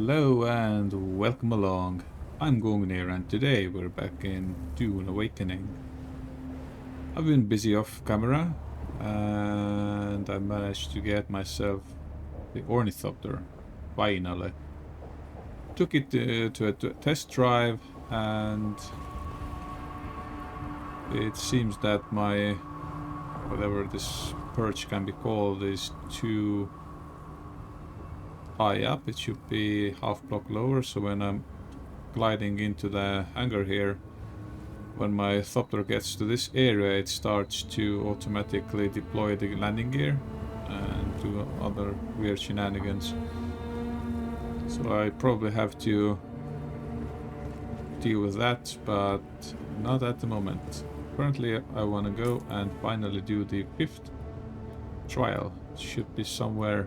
Hello and welcome along. I'm Gungnir and today we're back in Dune Awakening. I've been busy off camera and I managed to get myself the Ornithopter, finally. Took it to a test drive and it seems that my, whatever this perch can be called, is too high up. It should be half block lower, so when I'm gliding into the hangar here, when my thopter gets to this area, it starts to automatically deploy the landing gear and do other weird shenanigans. So I probably have to deal with that, but not at the moment. Currently I want to go and finally do the 5th trial. It should be somewhere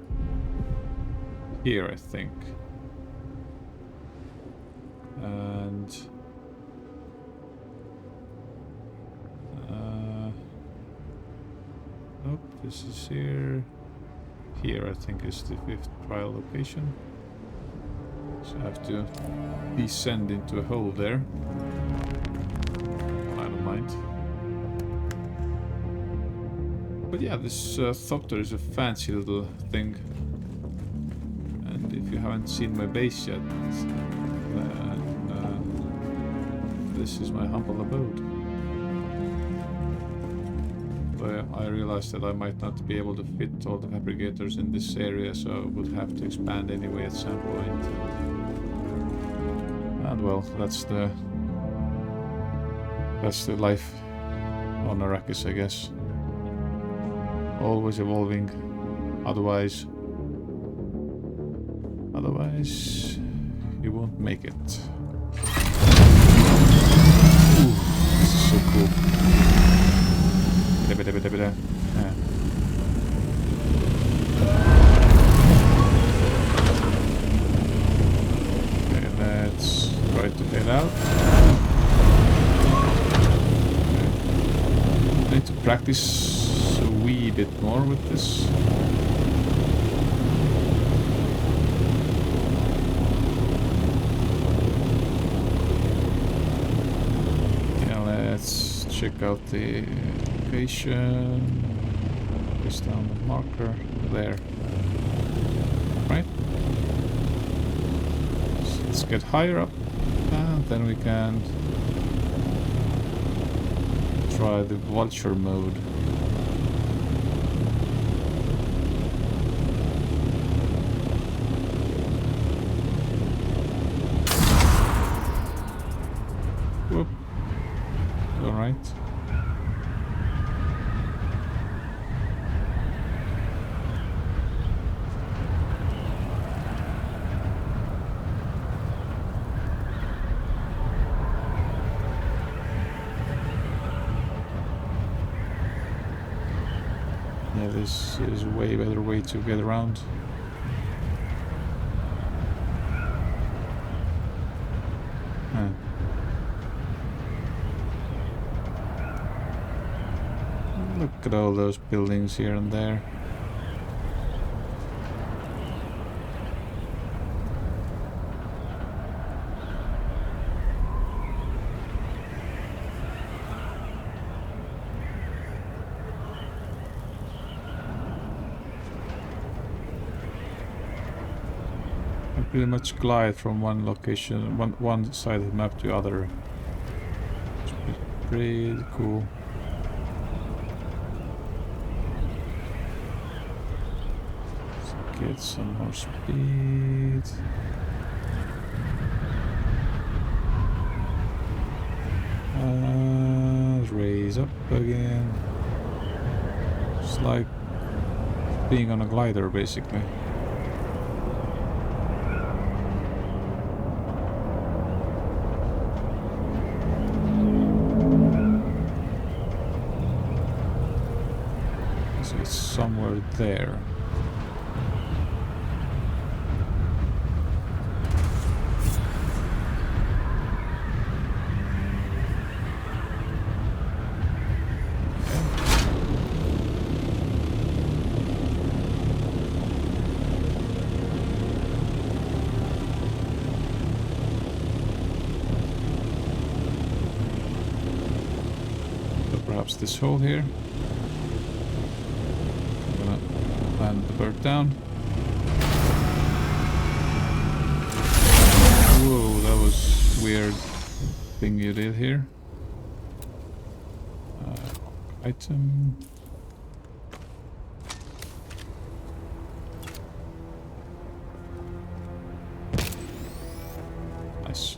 here, I think. And nope, this is here. Here I think is the 5th trial location. So I have to descend into a hole there. I don't mind. But yeah, this thopter is a fancy little thing. And if you haven't seen my base yet, then this is my humble abode. But I realized that I might not be able to fit all the fabricators in this area, so I would have to expand anyway at some point. And well, that's the life on Arrakis, I guess. Always evolving. Otherwise, you won't make it. Ooh, this is so cool. Yeah. Okay, let's try to head out. Okay. I need to practice a wee bit more with this. Let's check out the location. Place down the marker there. Right? So let's get higher up and then we can try the vulture mode. Whoop. Alright. Yeah, this is a way better way to get around. Look at all those buildings here and there. I pretty much glide from one location, one side of the map to the other. It's pretty cool. Get some more speed. Raise up again. It's like being on a glider, basically. So it's somewhere there. this hole here. I'm gonna land the bird down. Whoa, that was weird thing you did here. Item. Nice.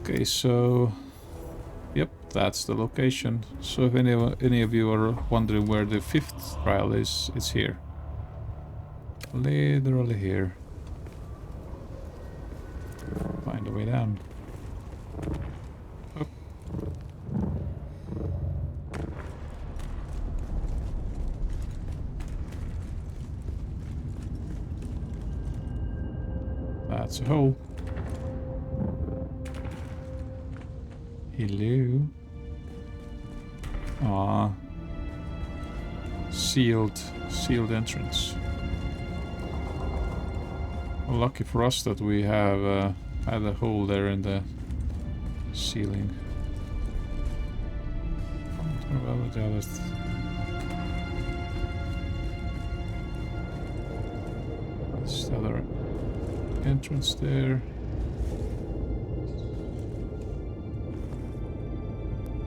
Okay, so yep, that's the location. So if any of you are wondering where the 5th trial is, it's here. Literally here. Find a way down. Up. That's a hole. Hello. Ah, sealed entrance. Well, lucky for us that we have had a hole there in the ceiling. This other entrance there.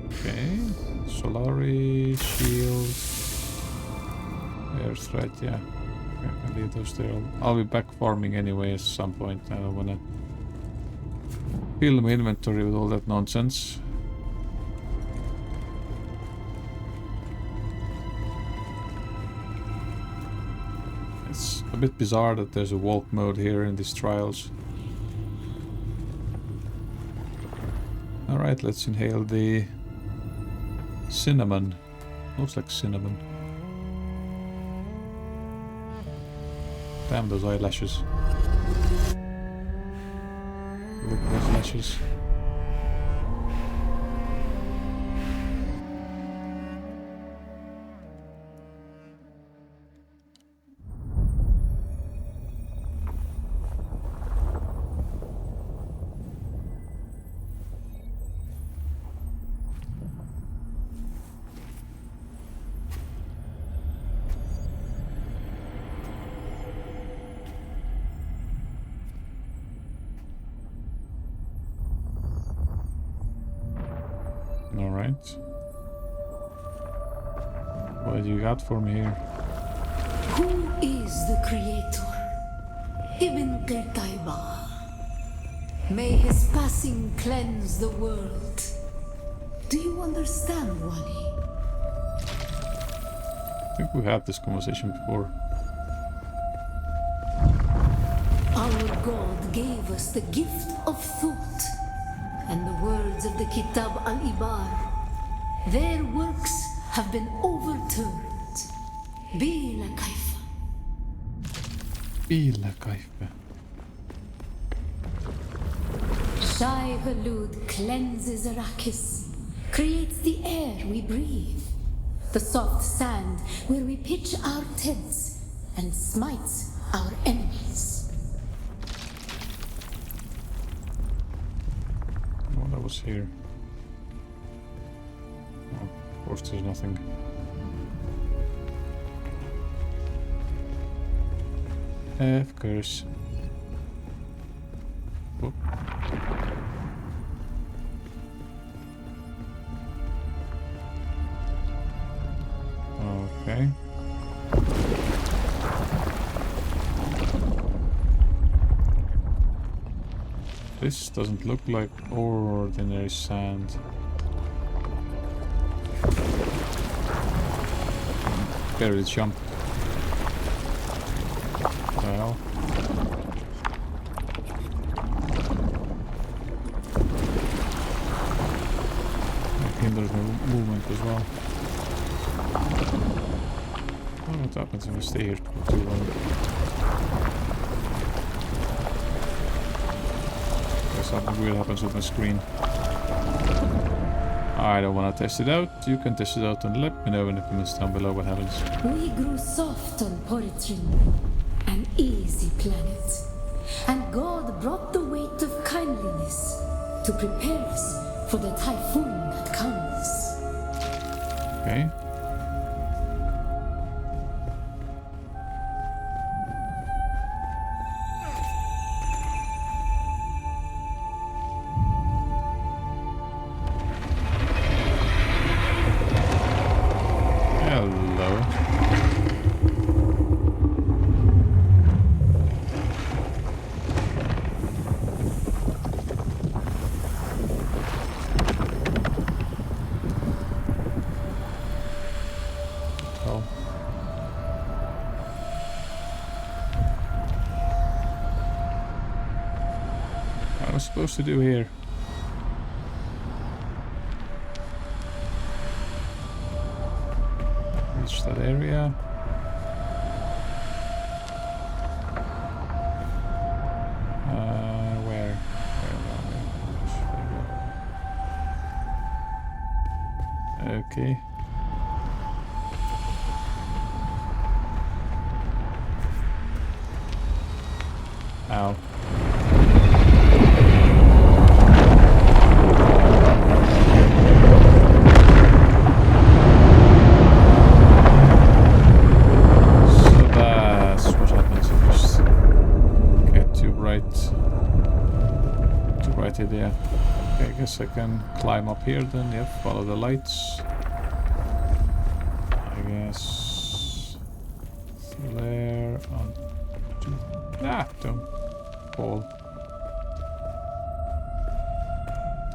Okay, Solari, shield, air threat, yeah. I can leave those there. I'll be back farming anyway at some point. I don't wanna fill my inventory with all that nonsense. It's a bit bizarre that there's a walk mode here in these trials. Alright, let's inhale the cinnamon. Looks like cinnamon. Damn those eyelashes. Look at those lashes. Alright. What do you got for me here? Who is the creator? Ibn Qirtaiba. May his passing cleanse the world. Do you understand, Wally? I think we had this conversation before. Our God gave us the gift of thought. And the words of the Kitab al-Ibar, their works have been overturned. Bila kaifa. Bila kaifa. Shai Hulud cleanses Arrakis, creates the air we breathe, the soft sand where we pitch our tents, and smites our enemies. That was here. Oh, of course there's nothing. Of course. Oh. Okay. This doesn't look like ordinary sand. Barely jump. Well. It hinders my movement as well. Oh, what happens if I stay here for too long? Something weird happens with my screen. I don't want to test it out. You can test it out and let me know in the comments down below what happens. We grew soft on Poritrin, an easy planet. And God brought the weight of kindliness to prepare us for the typhoon that comes. Okay. Hello. Oh. What am I supposed to do here? Reach that area. Where? Okay. Ow. So that's what happens if you just get too bright idea. Okay, I guess I can climb up here then. Yep, follow the lights. I guess there on don't fall.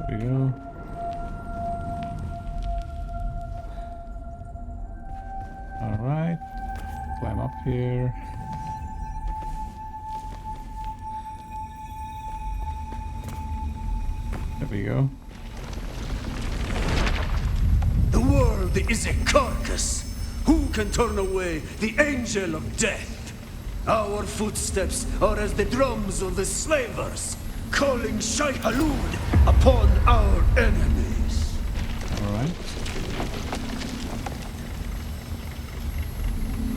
There we go. Alright. Climb up here. There we go. The world is a carcass. Who can turn away the angel of death? Our footsteps are as the drums of the slavers, calling Shai Halud upon our enemies. Alright.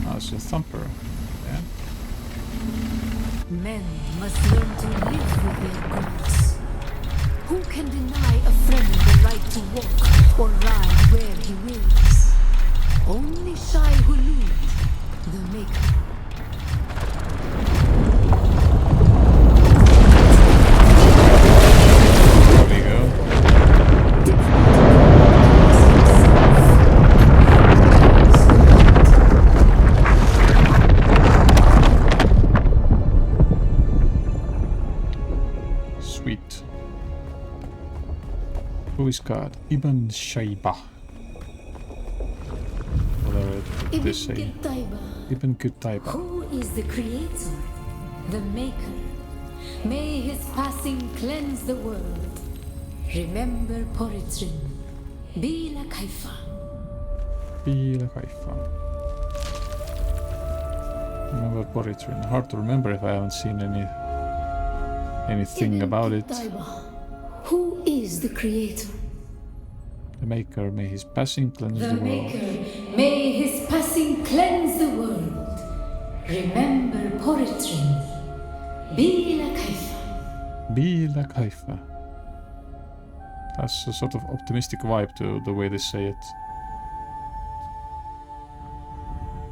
Oh, it's a thumper. Yeah. Men must learn to live with their gods. Who can deny a friend the right to walk or ride where he wills? Only Shai Hulud, the Maker. There we go. Sweet. Who is God? Ibn Shaybah. Whatever they say. Ibn Qutayba. Who is the creator, the maker? May his passing cleanse the world. Remember Poritrin. Bila Kaifa. Bila Kaifa. Remember Poritrin. Hard to remember if I haven't seen anything about it. Who is the creator? The Maker, may his passing cleanse the The world. Maker, may his passing cleanse the world. Remember Poritrin. Bila Kaifa. Bila Kaifa. That's a sort of optimistic vibe to the way they say it.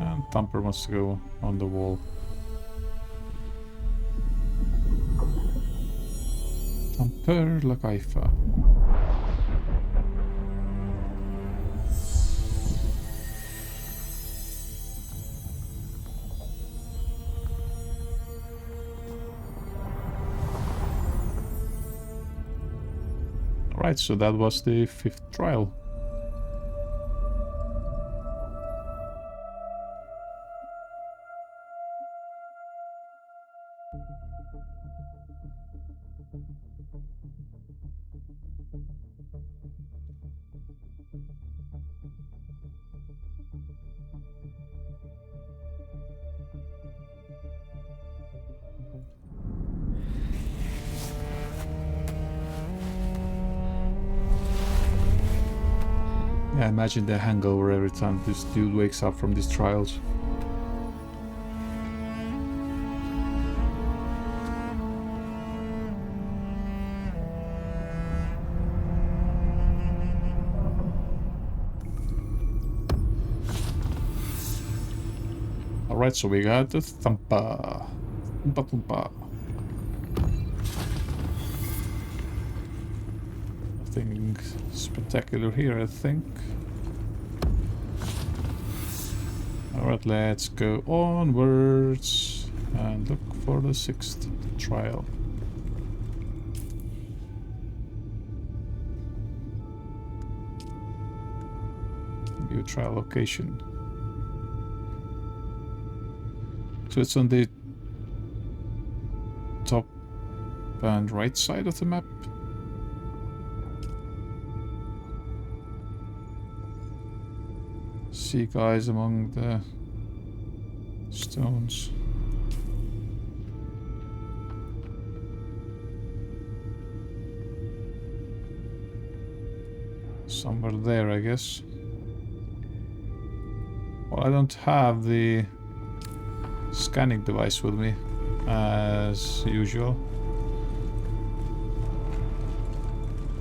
And Thumper wants to go on the wall. Thumper la Kaifa. Alright, so that was the 5th trial. Yeah, imagine the hangover every time this dude wakes up from these trials. Alright, so we got the thumper. Thumpa thumpa. Nothing spectacular here, I think. Alright, let's go onwards and look for the 6th trial. New trial location. So it's on the top and right side of the map. See guys among the stones. Somewhere there, I guess. Well, I don't have the scanning device with me, as usual.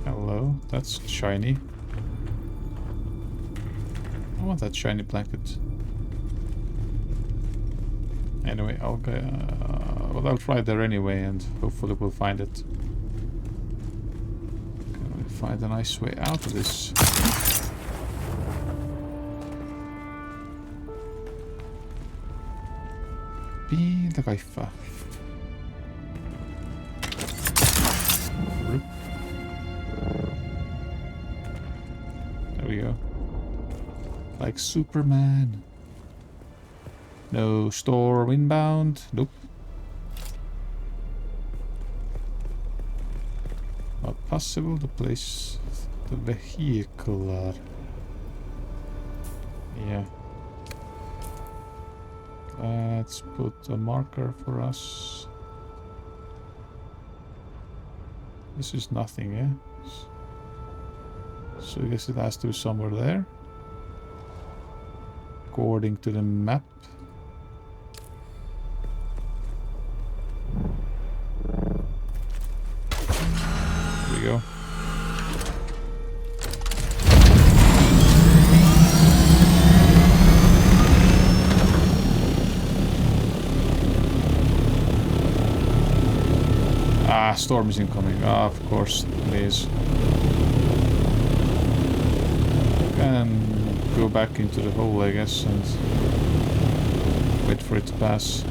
Hello, that's shiny. I want that shiny blanket. Anyway, I'll go. Well, I'll try there anyway, and hopefully we'll find it. Can we find a nice way out of this? Pinta kaifa. There we go. Like Superman. No storm inbound. Nope. Not possible to place the vehicle. Yeah. Let's put a marker for us. This is nothing, yeah? So I guess it has to be somewhere there. According to the map. There we go. Ah, storm is incoming. Ah, of course it is. Can go back into the hole, I guess, and wait for it to pass.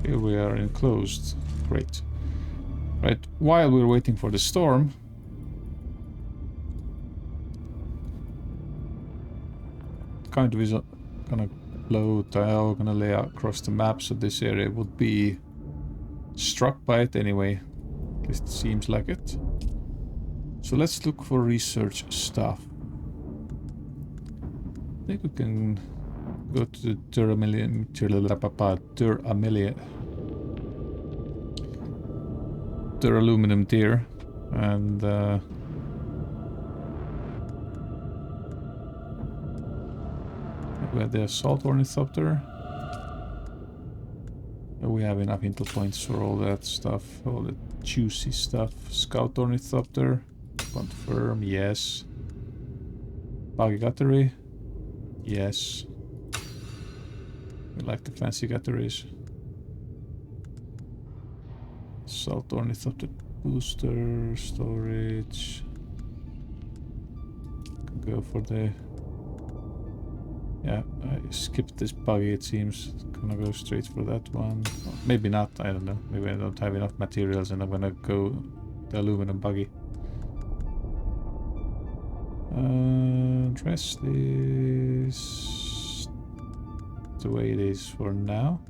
Here we are enclosed. Great. Right, while we're waiting for the storm, kind of is gonna blow tile, gonna lay out across the map, so this area would be struck by it anyway. At least it seems like it. So let's look for research stuff. I think we can go to the duraluminum tier and we have the assault ornithopter. We have enough intel points for all that stuff, all the juicy stuff. Scout ornithopter, confirm, yes. Buggy guttery, yes. We like the fancy gutteries. Assault ornithopter booster, storage. Can go for the... Yeah, I skipped this buggy, it seems. Gonna go straight for that one. Or maybe not, I don't know. Maybe I don't have enough materials and I'm gonna go the aluminum buggy. Rest is the way it is for now.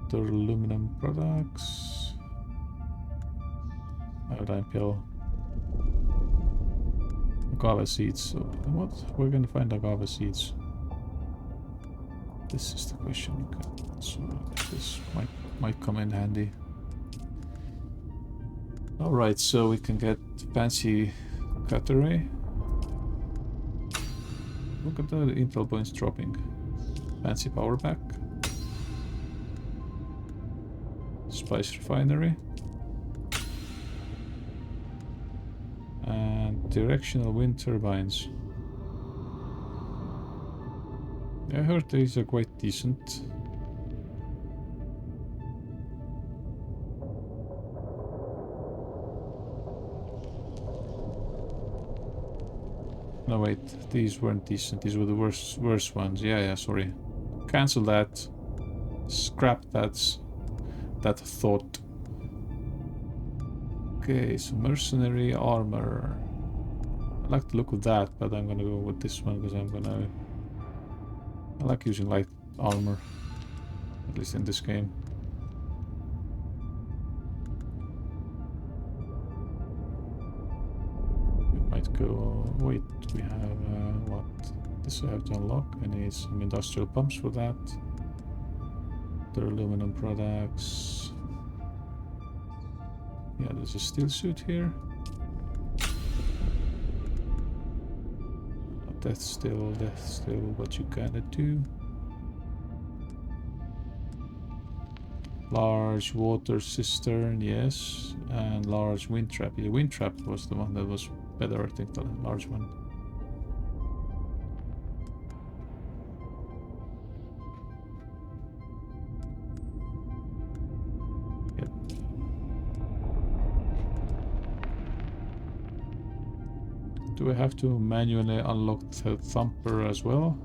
The aluminum products. Iodine pill. Agave seeds. So what? We're gonna find agave seeds. This is the question. Okay. So this might come in handy. All right, so we can get fancy cutlery. Look at the intel points dropping. Fancy power pack. Spice refinery. And directional wind turbines. I heard these are quite decent. No wait, these weren't decent. These were the worst ones. Yeah, sorry. Cancel that. Scrap that thought. Okay, so mercenary armor. I like the look of that, but I'm gonna go with this one because I like using light armor, at least in this game. We might go. Wait, we have what? This I have to unlock. I need some industrial pumps for that. Other aluminum products. Yeah, there's a steel suit here. That's still what you gotta do. Large water cistern, yes, and large wind trap. The wind trap was the one that was better, I think, the large one. Yep. Do I have to manually unlock the thumper as well?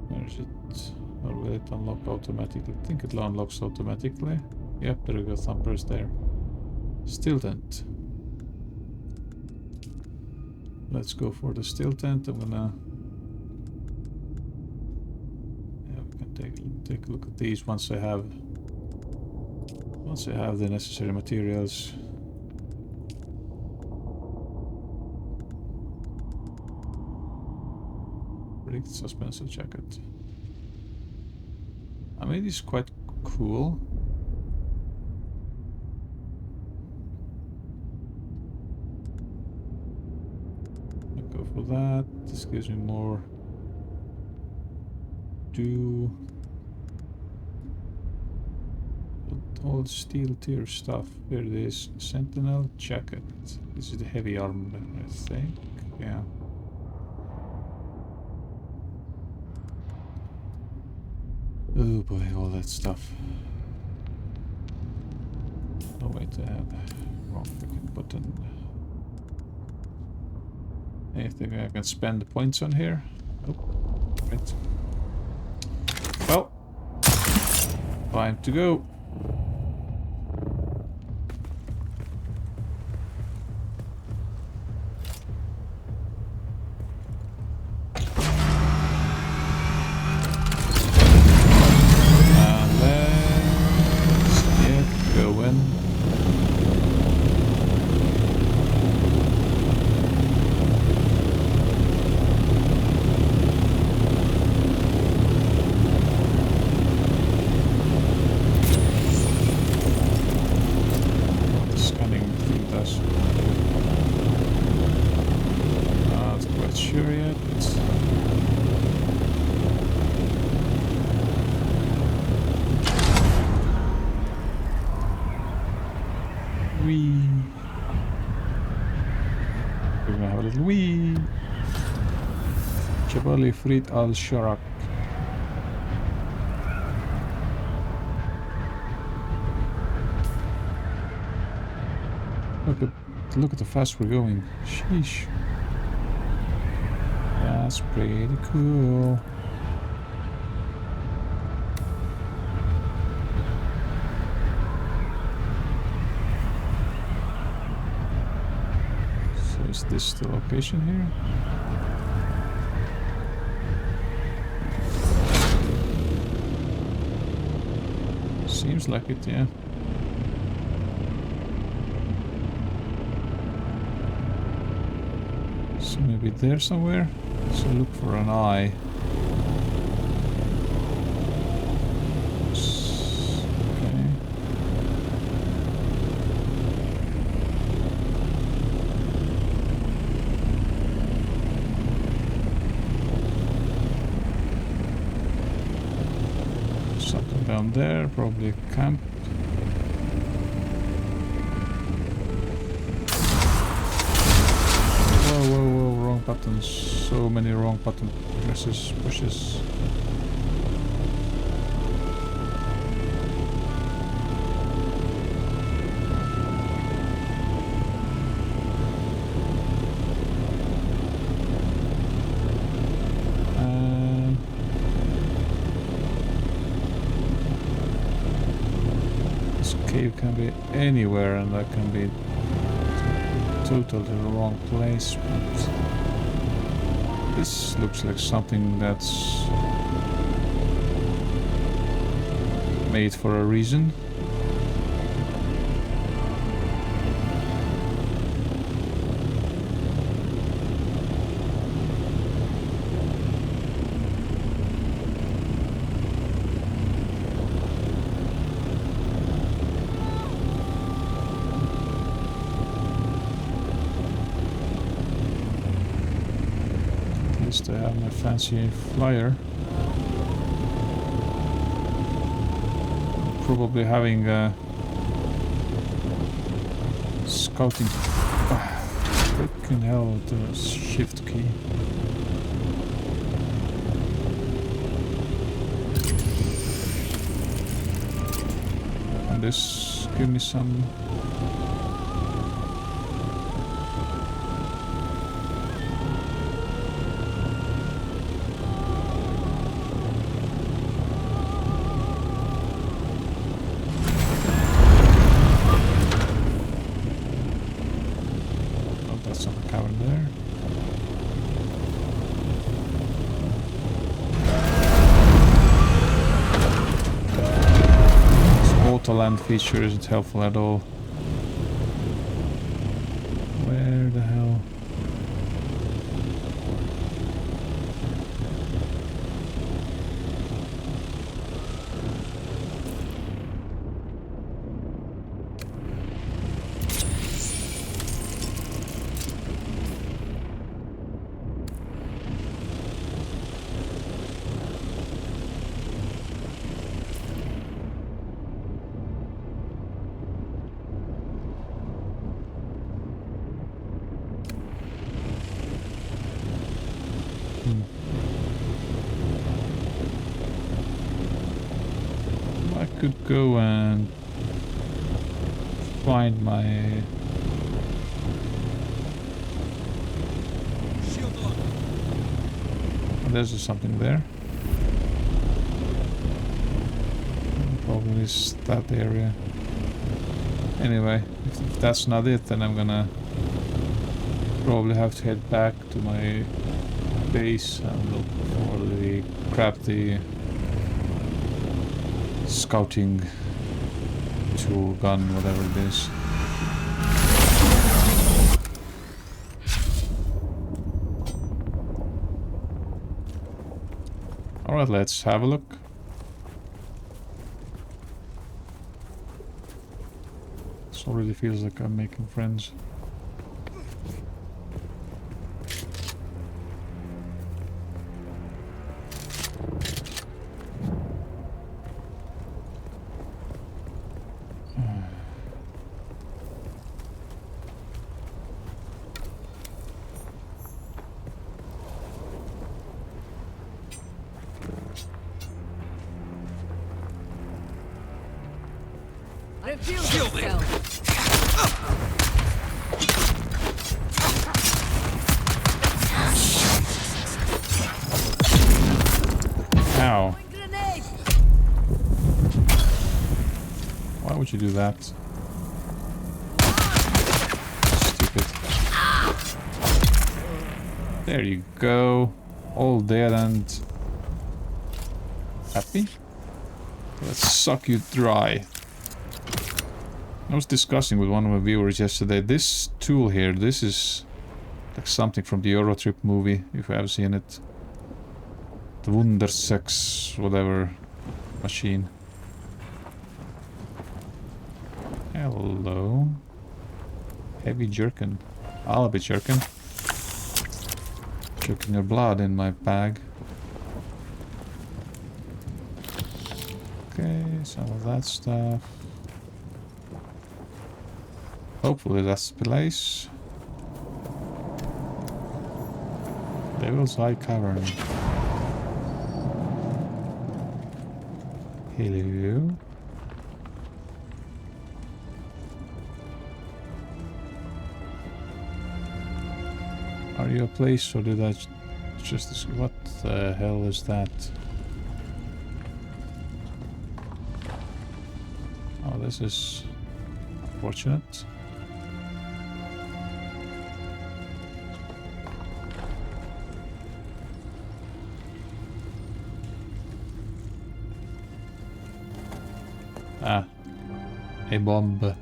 Where is it? Or will it unlock automatically? I think it unlocks automatically. Yep, there we go, thumper is there. Steel tent. Let's go for the steel tent. I'm gonna... Yeah, we can take a look at these once I have the necessary materials. Rigged suspension jacket. I mean, it's quite cool. I'll go for that. This gives me more all steel tier stuff. Here it is. Sentinel jacket. This is the heavy armor, I think. Yeah. Oh boy, all that stuff. Oh wait, I have wrong freaking button. Anything I can spend the points on here? Oh, right. Well, time to go. Frit al-Sharak. Look at the fast we're going. Sheesh. That's pretty cool. So is this the location here? Seems like it, yeah. So maybe there somewhere. So look for an eye. Okay. down there, probably a camp. Whoa, whoa, whoa, wrong buttons. So many wrong button presses, pushes. Cave can be anywhere, and that can be totally the wrong place, but this looks like something that's made for a reason. I have my fancy flyer. Probably having a scouting. Fucking hell, the shift key. And this give me some. Land feature isn't helpful at all. Where the hell? I could go and find my there's something there. Probably is that area. Anyway, if that's not it, then I'm gonna probably have to head back to my base and look for the crafty scouting tool, gun, whatever it is. Alright, let's have a look. This already feels like I'm making friends. Ow. Why would you do that? Stupid. There you go. All dead and happy? Let's suck you dry. I was discussing with one of my viewers yesterday, this tool here, this is like something from the Eurotrip movie, if you have seen it. The Wundersex, whatever, machine. Hello. Heavy jerkin. I'll be jerkin. Jerking your blood in my bag. Okay, some of that stuff. Hopefully that's the place. Devil's High Cavern. Hello. Are you a place or did I just... What the hell is that? Oh, this is unfortunate. Ah, a bomb. And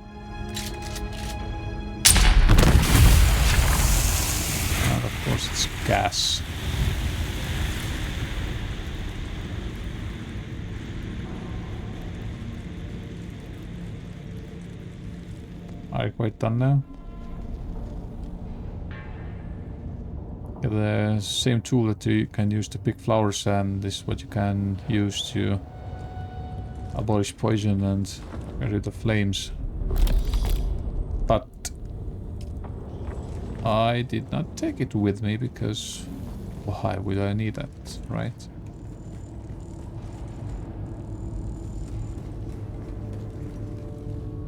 of course it's gas. Are you quite done now? Yeah, the same tool that you can use to pick flowers and this is what you can use to abolish poison and get rid of flames. But I did not take it with me because why would I need that, right?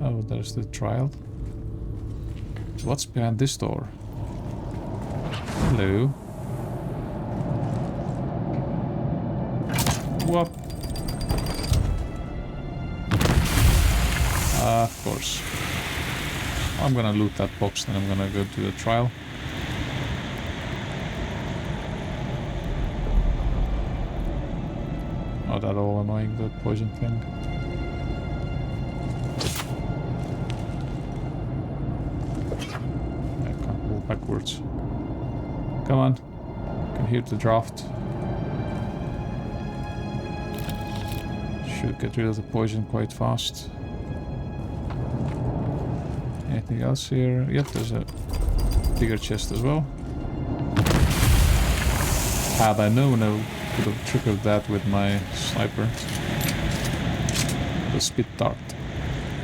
Oh, there's the trial. What's behind this door? Hello. What? Of course. I'm gonna loot that box, then I'm gonna go to the trial. Oh, that all annoying, the poison thing. I can't move backwards. Come on. I can hear the draft. Should get rid of the poison quite fast. Anything else here? Yep, there's a bigger chest as well. Had I known, I could have triggered that with my sniper. The spit dart.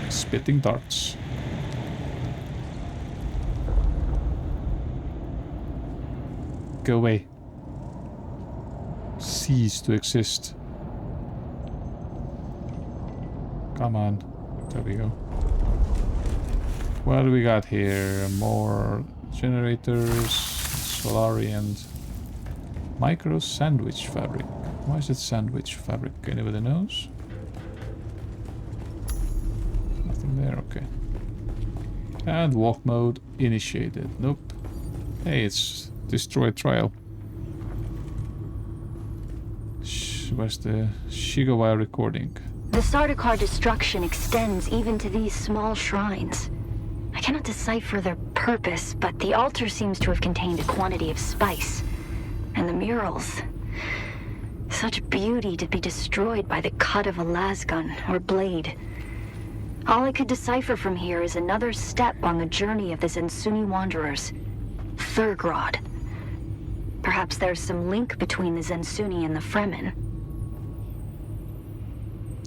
Spitting darts. Go away. Cease to exist. Come on. There we go. What do we got here? More generators, Solari and micro sandwich fabric. Why is it sandwich fabric? Anybody knows? Nothing there, okay. And walk mode initiated. Nope. Hey, it's destroy trial. Where's the Shigawa recording? The Sardaukar destruction extends even to these small shrines. I cannot decipher their purpose, but the altar seems to have contained a quantity of spice. And the murals. Such beauty to be destroyed by the cut of a lasgun or blade. All I could decipher from here is another step on the journey of the Zensuni wanderers. Thurgrod. Perhaps there's some link between the Zensuni and the Fremen.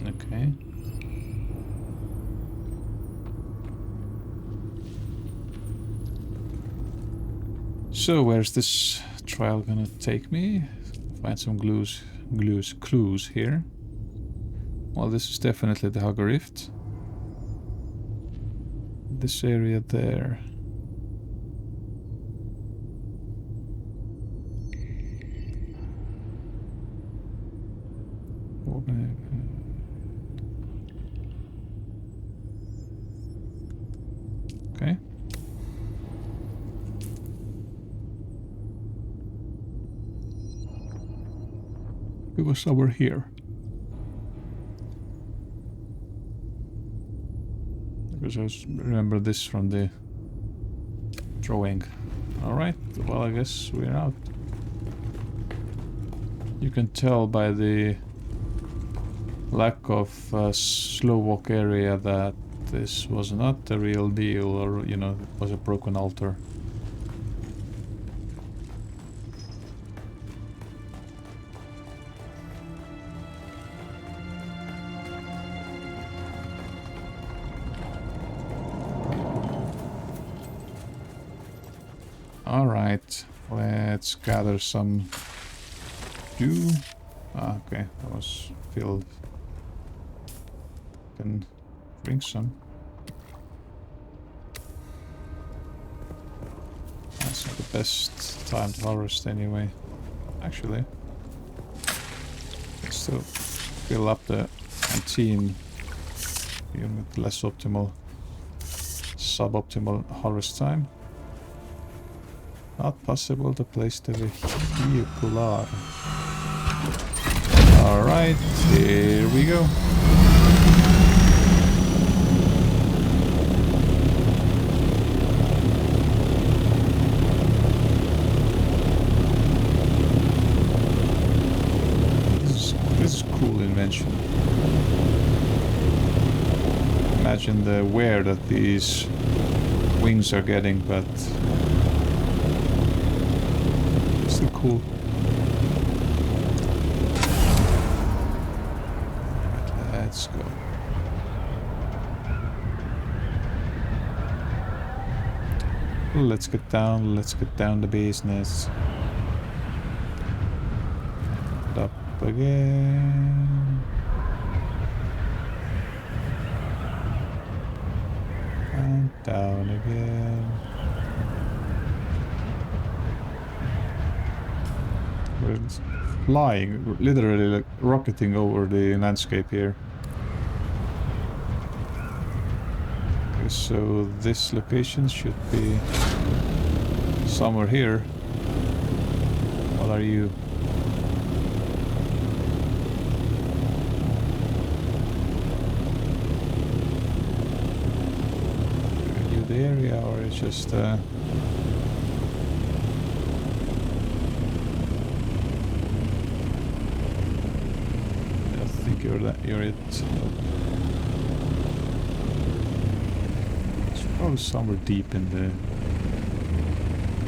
Okay. So where's this trial gonna take me? Find some clues here. Well, this is definitely the Hugger Rift. This area there. Okay. It was over here. Because I remember this from the drawing. Alright, well I guess we're out. You can tell by the lack of slow walk area that this was not the real deal, or, you know, it was a broken altar. Alright, let's gather some dew. Ah, okay, that was filled. Can drink some. That's not the best time to harvest anyway. Actually, let's still fill up the canteen even with less optimal, suboptimal harvest time. Not possible to place the vehicular. Alright, here we go. This is cool invention. Imagine the wear that these wings are getting, but still cool. Let's go. Let's get down to business. Up again. And down again. We're flying, literally like rocketing over the landscape here. Okay, so this location should be somewhere here. What are you? Are you the area, or it's just I think you're it. It's probably somewhere deep in the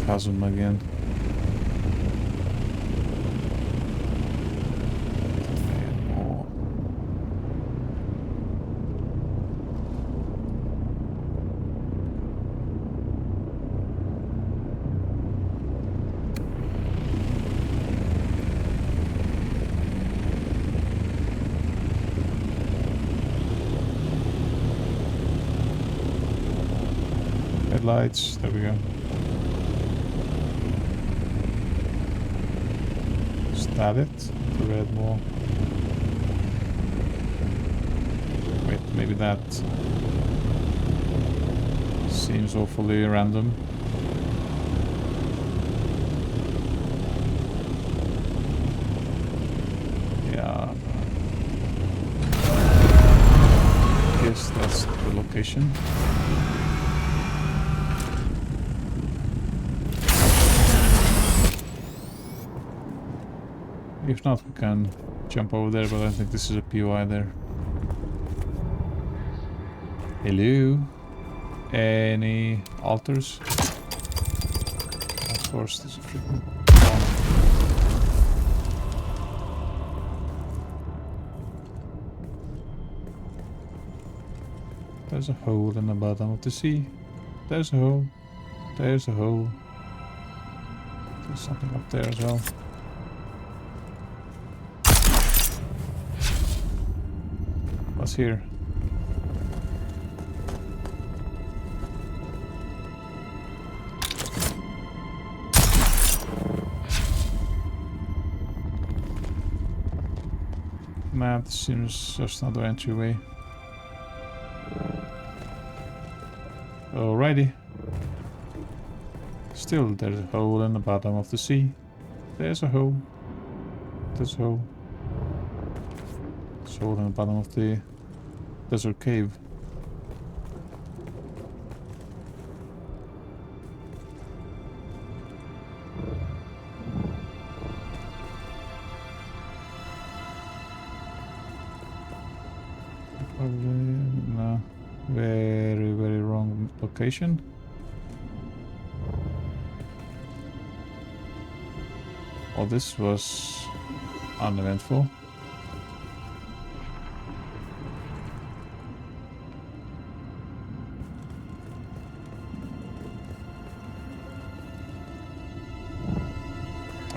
chasm again. Headlights, there we go. Is that it? The red wall. Wait, maybe that seems awfully random. Yeah. Guess that's the location. If not, we can jump over there, but I don't think this is a POI there. Hello? Any altars? Of course, this is freaking bomb. There's a hole in the bottom of the sea. There's a hole. There's a hole. There's something up there as well. What's here? Man, this seems just another entryway. Alrighty. Still, there's a hole in the bottom of the sea. There's a hole. There's a hole. There's a hole in the bottom of the desert cave. No. Very, very wrong location. Oh, this was uneventful.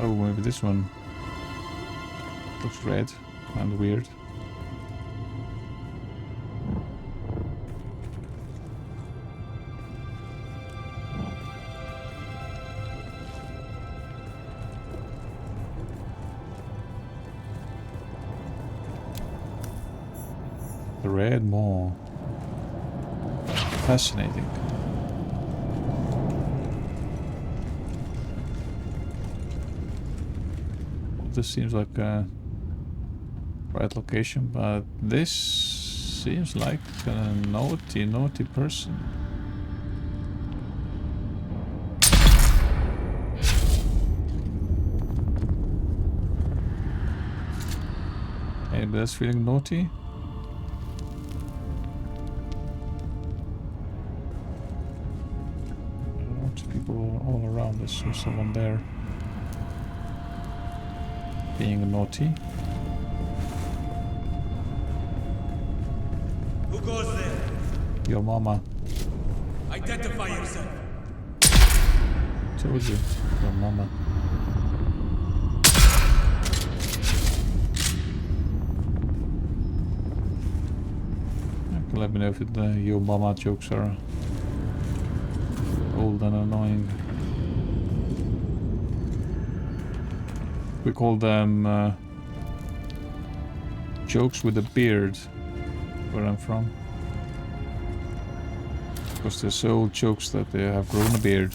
Oh, maybe this one looks red and weird. The red maw. Fascinating. This seems like a right location, but this seems like a naughty person. Anybody else feeling naughty? Lots of people all around us. There's someone there being naughty. Who goes there? Your mama. Identify yourself. Told you. Your mama. Let me know if the your mama jokes are old and annoying. We call them jokes with a beard where I'm from. Because they're so old jokes that they have grown a beard.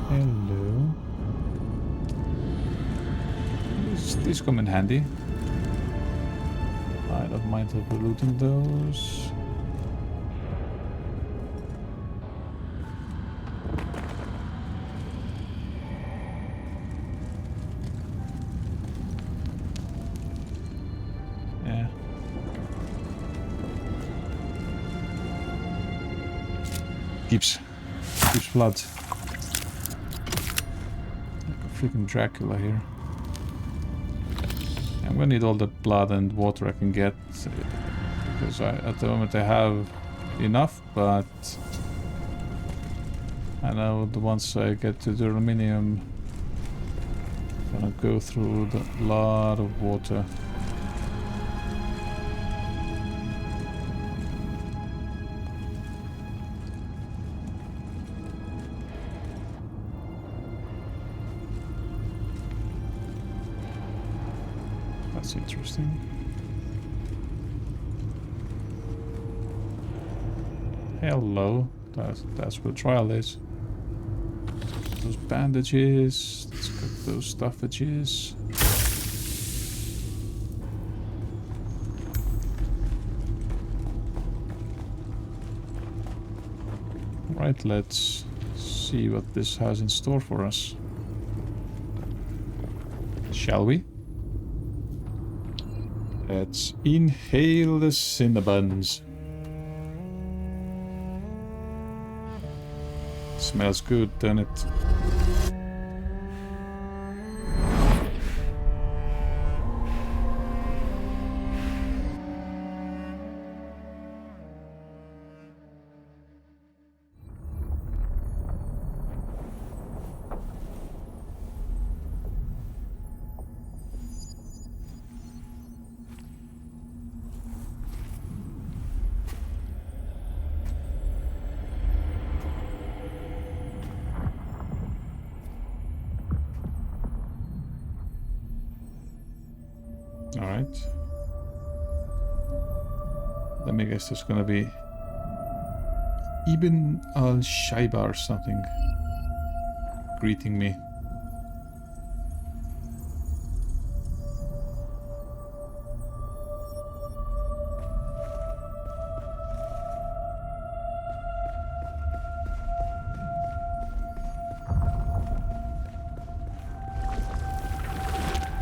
Hello. These come in handy. I don't mind overlooting those. Yeah. Keeps blood. Like a freaking Dracula here. I'm gonna need all the blood and water I can get, because at the moment I have enough, but I know that once I get to the aluminium, I'm gonna go through a lot of water. That's interesting. Hello. That's where Trial is. Those bandages. Let's get those stuffages. Right, let's see what this has in store for us. Shall we? Let's inhale the cinnabuns. Smells good, doesn't it? Alright. Let me guess there's gonna be Ibn al-Shaiba or something greeting me.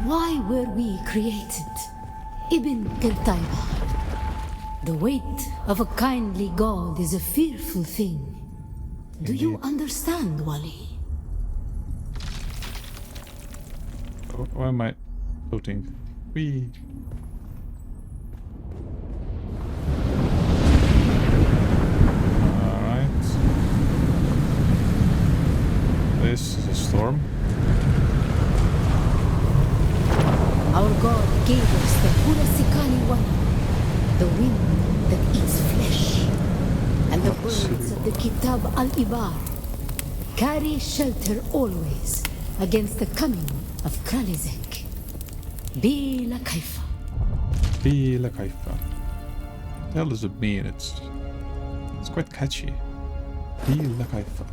Why were we created? Ibn Qurtayba. The weight of a kindly god is a fearful thing. Do you understand, Wally? Why am I floating? Whee! Alright. This is a storm. Our God gave us the Purasikani Wali, the wind that eats flesh, and the words of the Kitab al-Ibar. Carry shelter always against the coming of Kralizek. Bila Kaifa. Bila Kaifa. What the hell does it mean? It's quite catchy. Bila Kaifa.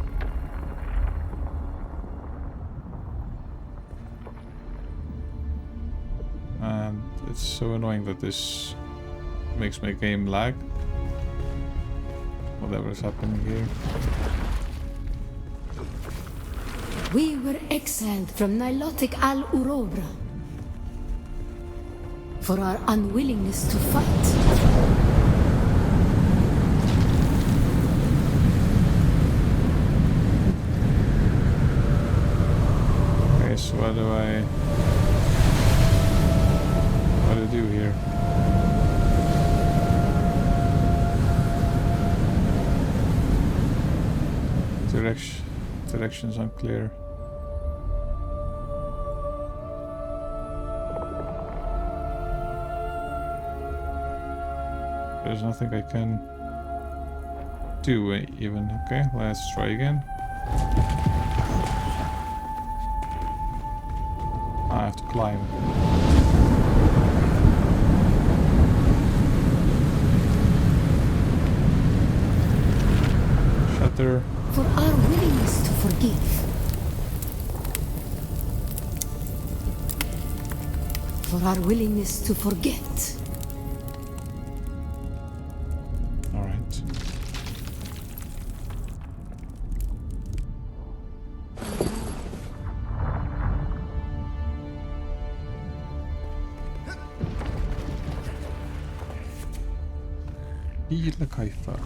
And it's so annoying that this makes my game lag. Whatever is happening here. We were exiled from Nilotic al-Urobra for our unwillingness to fight. Okay, so what do I do here? Directions unclear. There's nothing I can do even. Okay, let's try again. I have to climb. Shutter. For our willingness to forgive. For our willingness to forget. Alright. Bila Kaifa.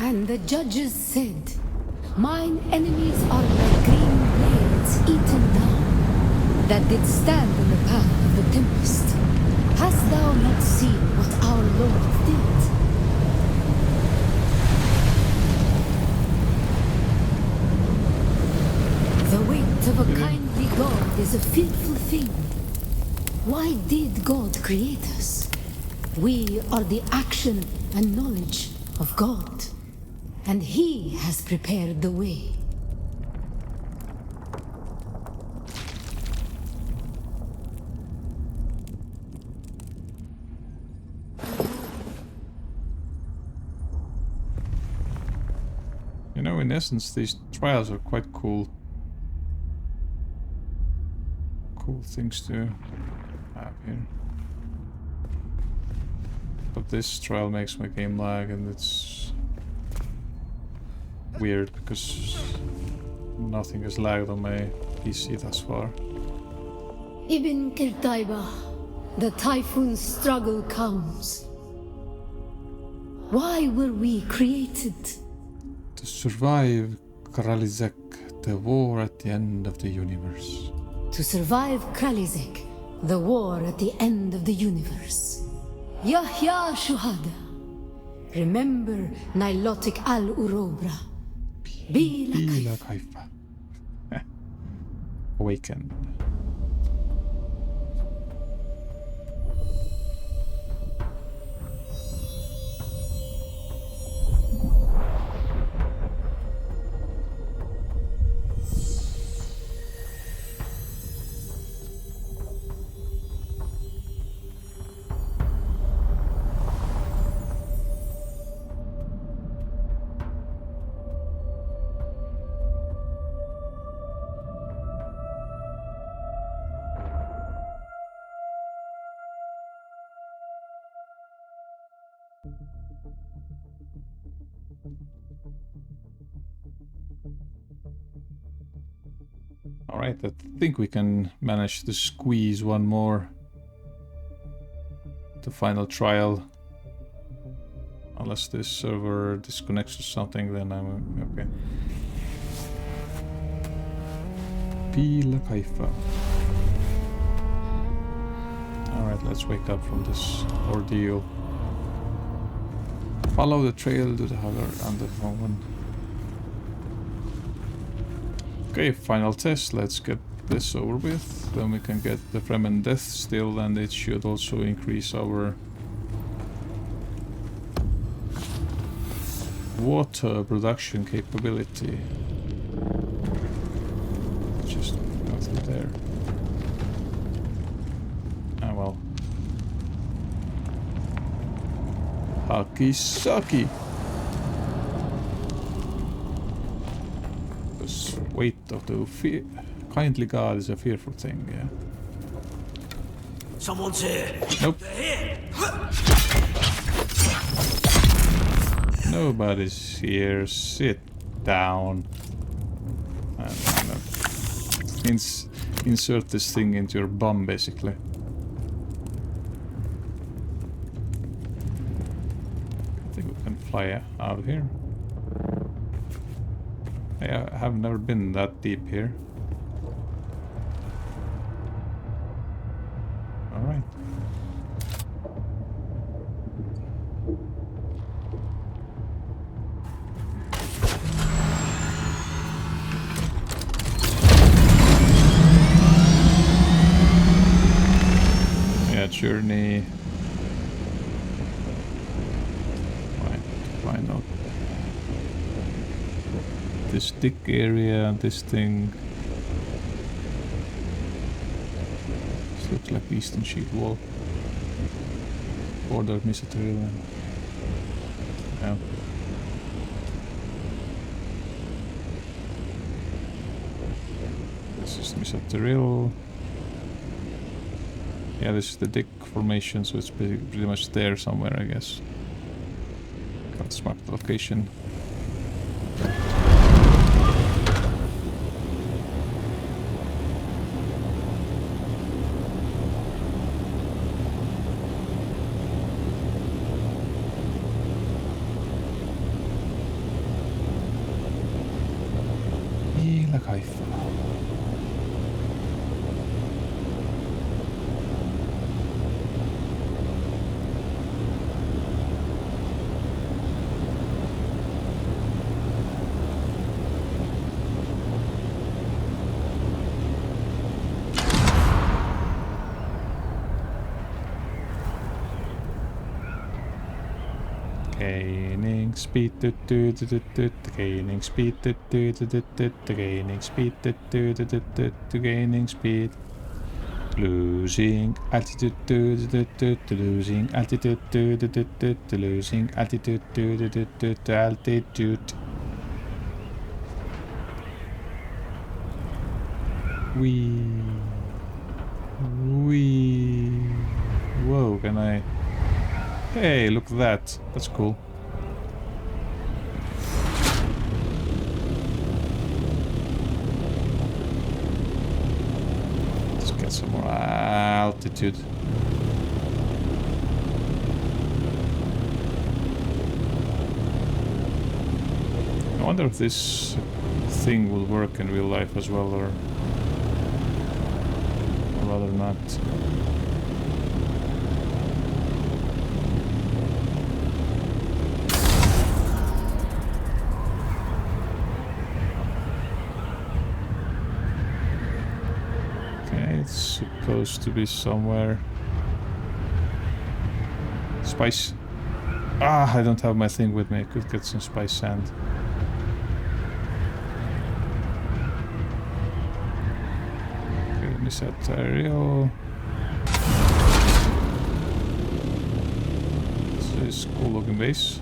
And the judges said, mine enemies are like green blades eaten down, that did stand in the path of the tempest. Hast thou not seen what our Lord did? The weight of a kindly God is a fearful thing. Why did God create us? We are the action and knowledge of God, and He has prepared the way. You know, in essence, these trials are quite cool. Cool things to have here. But this trial makes my game lag, and it's weird because nothing has lagged on my PC thus far. Ibn Kirtaiba, the typhoon's struggle comes. Why were we created? To survive Kralizek, the war at the end of the universe. To survive Kralizek, the war at the end of the universe. Yahya Shuhada. Remember Nilotic al-Urobra. Bila Kaifa. Awaken. Alright, I think we can manage to squeeze one more. The final trial. I'll Unless this server disconnects or something, then I'm okay. Pila Kaifa. Alright, let's wake up from this ordeal. Follow the trail to the hugger and the phone. Okay, final test. Let's get this over with. Then we can get the Fremen Death still, and it should also increase our water production capability. Just go through there. Ah well. Haki sucky. Because weight of the fear. Kindly God is a fearful thing, yeah. Someone's here. Nope. They're here. Nobody's here. Sit down. And insert this thing into your bum, basically. I think we can fly out of here. I have never been that deep here. Alright. Journey. Why not? This thick area, this thing. This looks like Eastern Sheet Wall. Border Misatril. Yeah. This is Misatril. Yeah, this is the Dick formation, so it's pretty much there somewhere, I guess. Let's mark the location. Gaining speed, gaining speed, gaining speed, gaining speed, losing altitude, losing altitude, losing altitude, altitude. Wee. Whoa, can I? Hey, look at that. That's cool. Let's get some more altitude. I wonder if this thing will work in real life as well, or rather not. Supposed to be somewhere. Spice. Ah, I don't have my thing with me. I could get some spice sand. Okay, let me set aerial. This is cool looking base.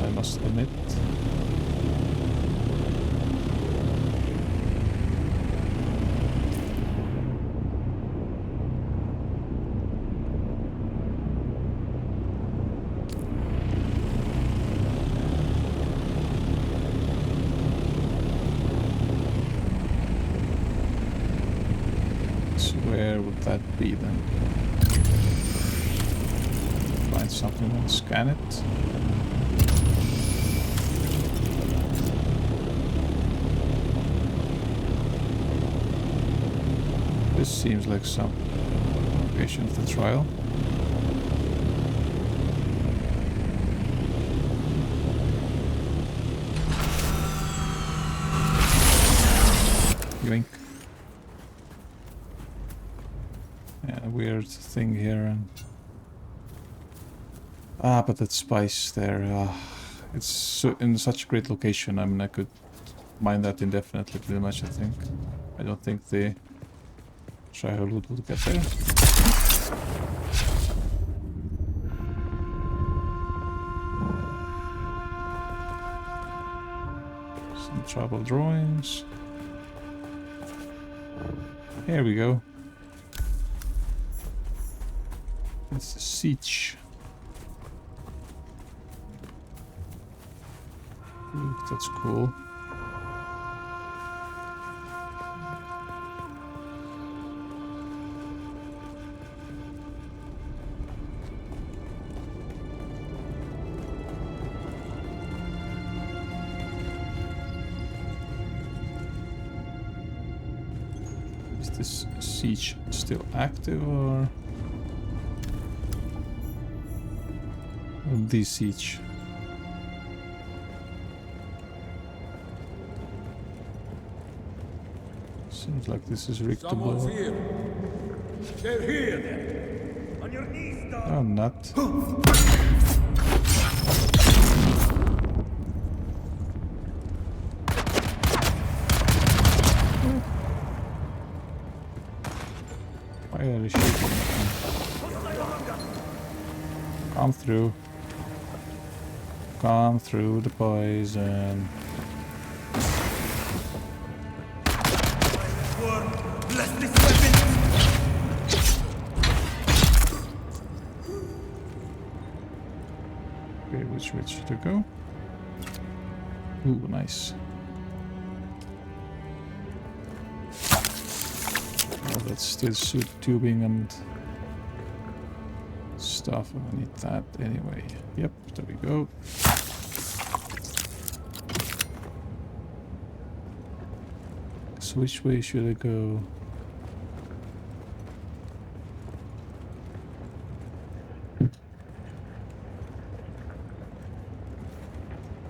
I must admit. Where would that be then? find something and scan it. This seems like some location of the trial. Yoink. Yeah, weird thing here and but that spice there, it's so in such a great location. I mean, I could mine that indefinitely pretty much, I think. I don't think the trial would get there. Some tribal drawings. Here we go. It's the siege. Ooh, that's cool. Is this siege still active or the siege? Seems like this is riggable. Here. They're here then. On your knees, dog. Oh, not. Why are you shooting at me? Come through. Come through the poison. Bless this weapon. Okay, which way should I go? Ooh, nice. Oh, that's still suit tubing and stuff. I need that anyway. Yep, there we go. So which way should I go?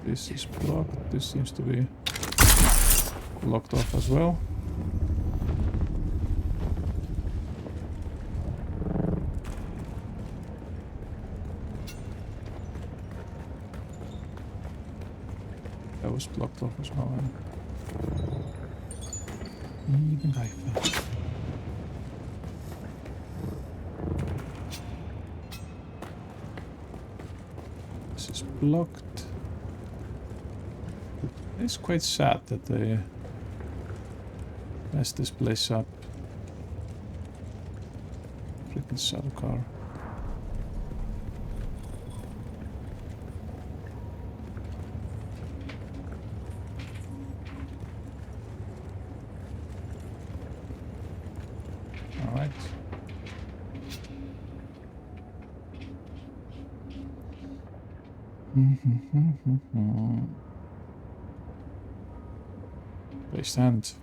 This is blocked. This seems to be blocked off as well. That was blocked off as well. Even higher. This is blocked. It's quite sad that they messed this place up. Freaking saddle car. All right. They stand.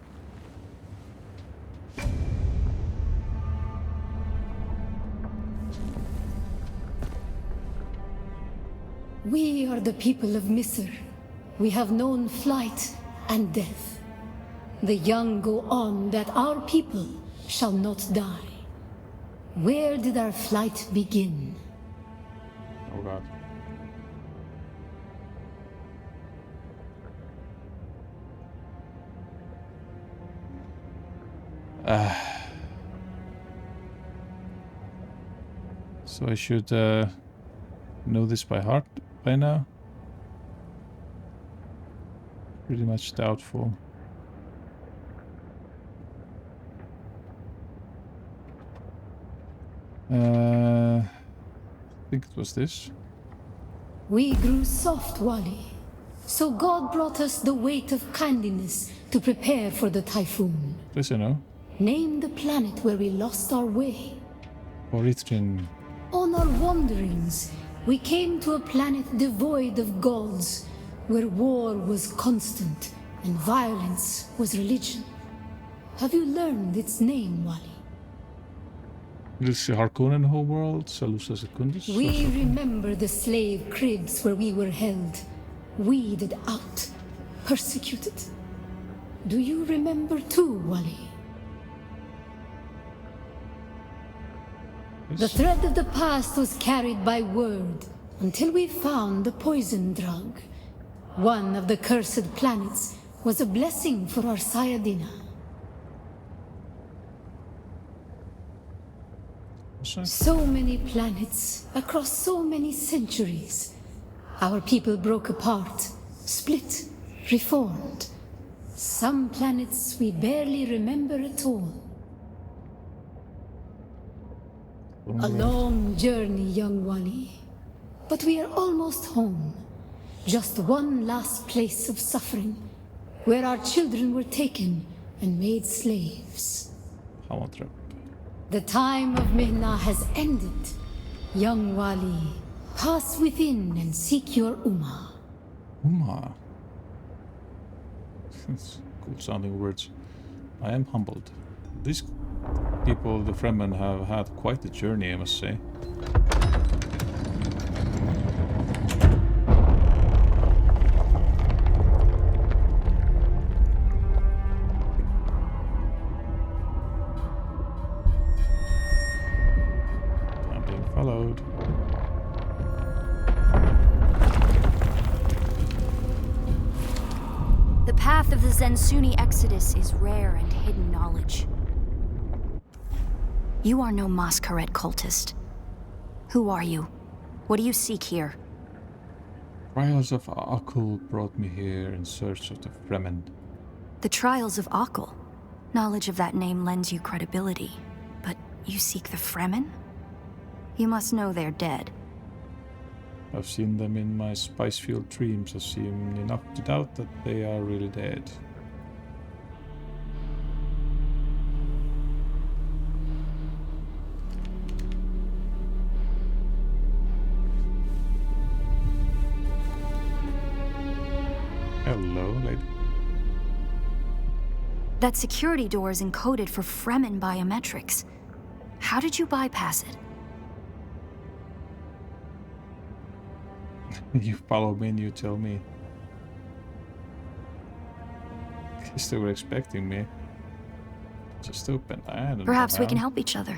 We are the people of Misr. We have known flight and death. The young go on that our people shall not die. Where did our flight begin? Oh god. So I should know this by heart by now? Pretty much doubtful. I think it was this. We grew soft, Wali. So God brought us the weight of kindliness to prepare for the typhoon. This I know. Name the planet where we lost our way. Orithrin. On our wanderings, We came to a planet devoid of gods, where war was constant and violence was religion. Have you learned its name, Wally? This Harkonnen whole world, Salusa Secundus. We remember the slave cribs where we were held, weeded out, persecuted. Do you remember too, Wally? The thread of the past was carried by word until we found the poison drug. One of the cursed planets was a blessing for our Sayadina. So many planets, across so many centuries. Our people broke apart, split, reformed. Some planets we barely remember at all. A long journey, young Wally. But we are almost home. Just one last place of suffering, where our children were taken and made slaves. Hawatrap. The time of Mihna has ended. Young Wali, pass within and seek your Ummah. Uma. Cool sounding words. I am humbled. These people, the Fremen, have had quite a journey, I must say. I'm being followed. The path of the Zensuni Exodus is rare and hidden knowledge. You are no Masquerade cultist. Who are you? What do you seek here? Trials of Aql brought me here in search of the Fremen. The Trials of Aql. Knowledge of that name lends you credibility. But you seek the Fremen? You must know they're dead. I've seen them in my spice-filled dreams. I've seen enough to doubt that they are really dead. Hello, lady. That security door is encoded for Fremen biometrics. How did you bypass it? You follow me and you tell me. Guess they were expecting me. Just open. I don't know Perhaps we how. can help each other.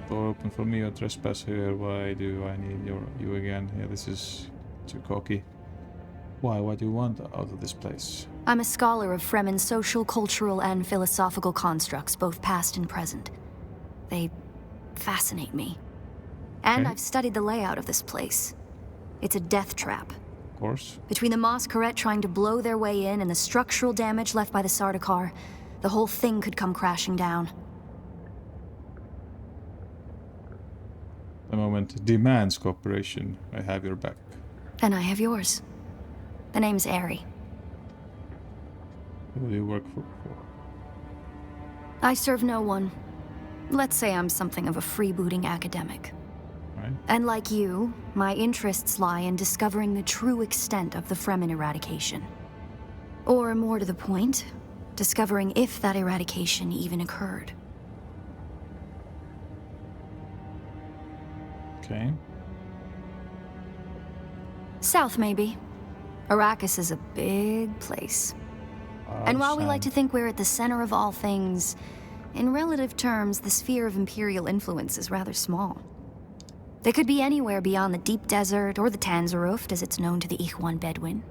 Door open for me or trespass here. Why do I need you again? Yeah, this is too cocky. Why? What do you want out of this place? I'm a scholar of Fremen social, cultural, and philosophical constructs, both past and present. They fascinate me. And Okay. I've studied the layout of this place. It's a death trap. Of course. Between the Masquerade trying to blow their way in and the structural damage left by the Sardaukar, the whole thing could come crashing down. The moment demands cooperation. I have your back. And I have yours. The name's Aerie. Who do you work for? I serve no one. Let's say I'm something of a freebooting academic. Right? And like you, my interests lie in discovering the true extent of the Fremen eradication. Or more to the point, discovering if that eradication even occurred. Okay. South, maybe. Arrakis is a big place. And while we like to think we're at the center of all things, in relative terms, the sphere of Imperial influence is rather small. They could be anywhere beyond the deep desert or the Tanzaruft, as it's known to the Ikhwan Bedouin.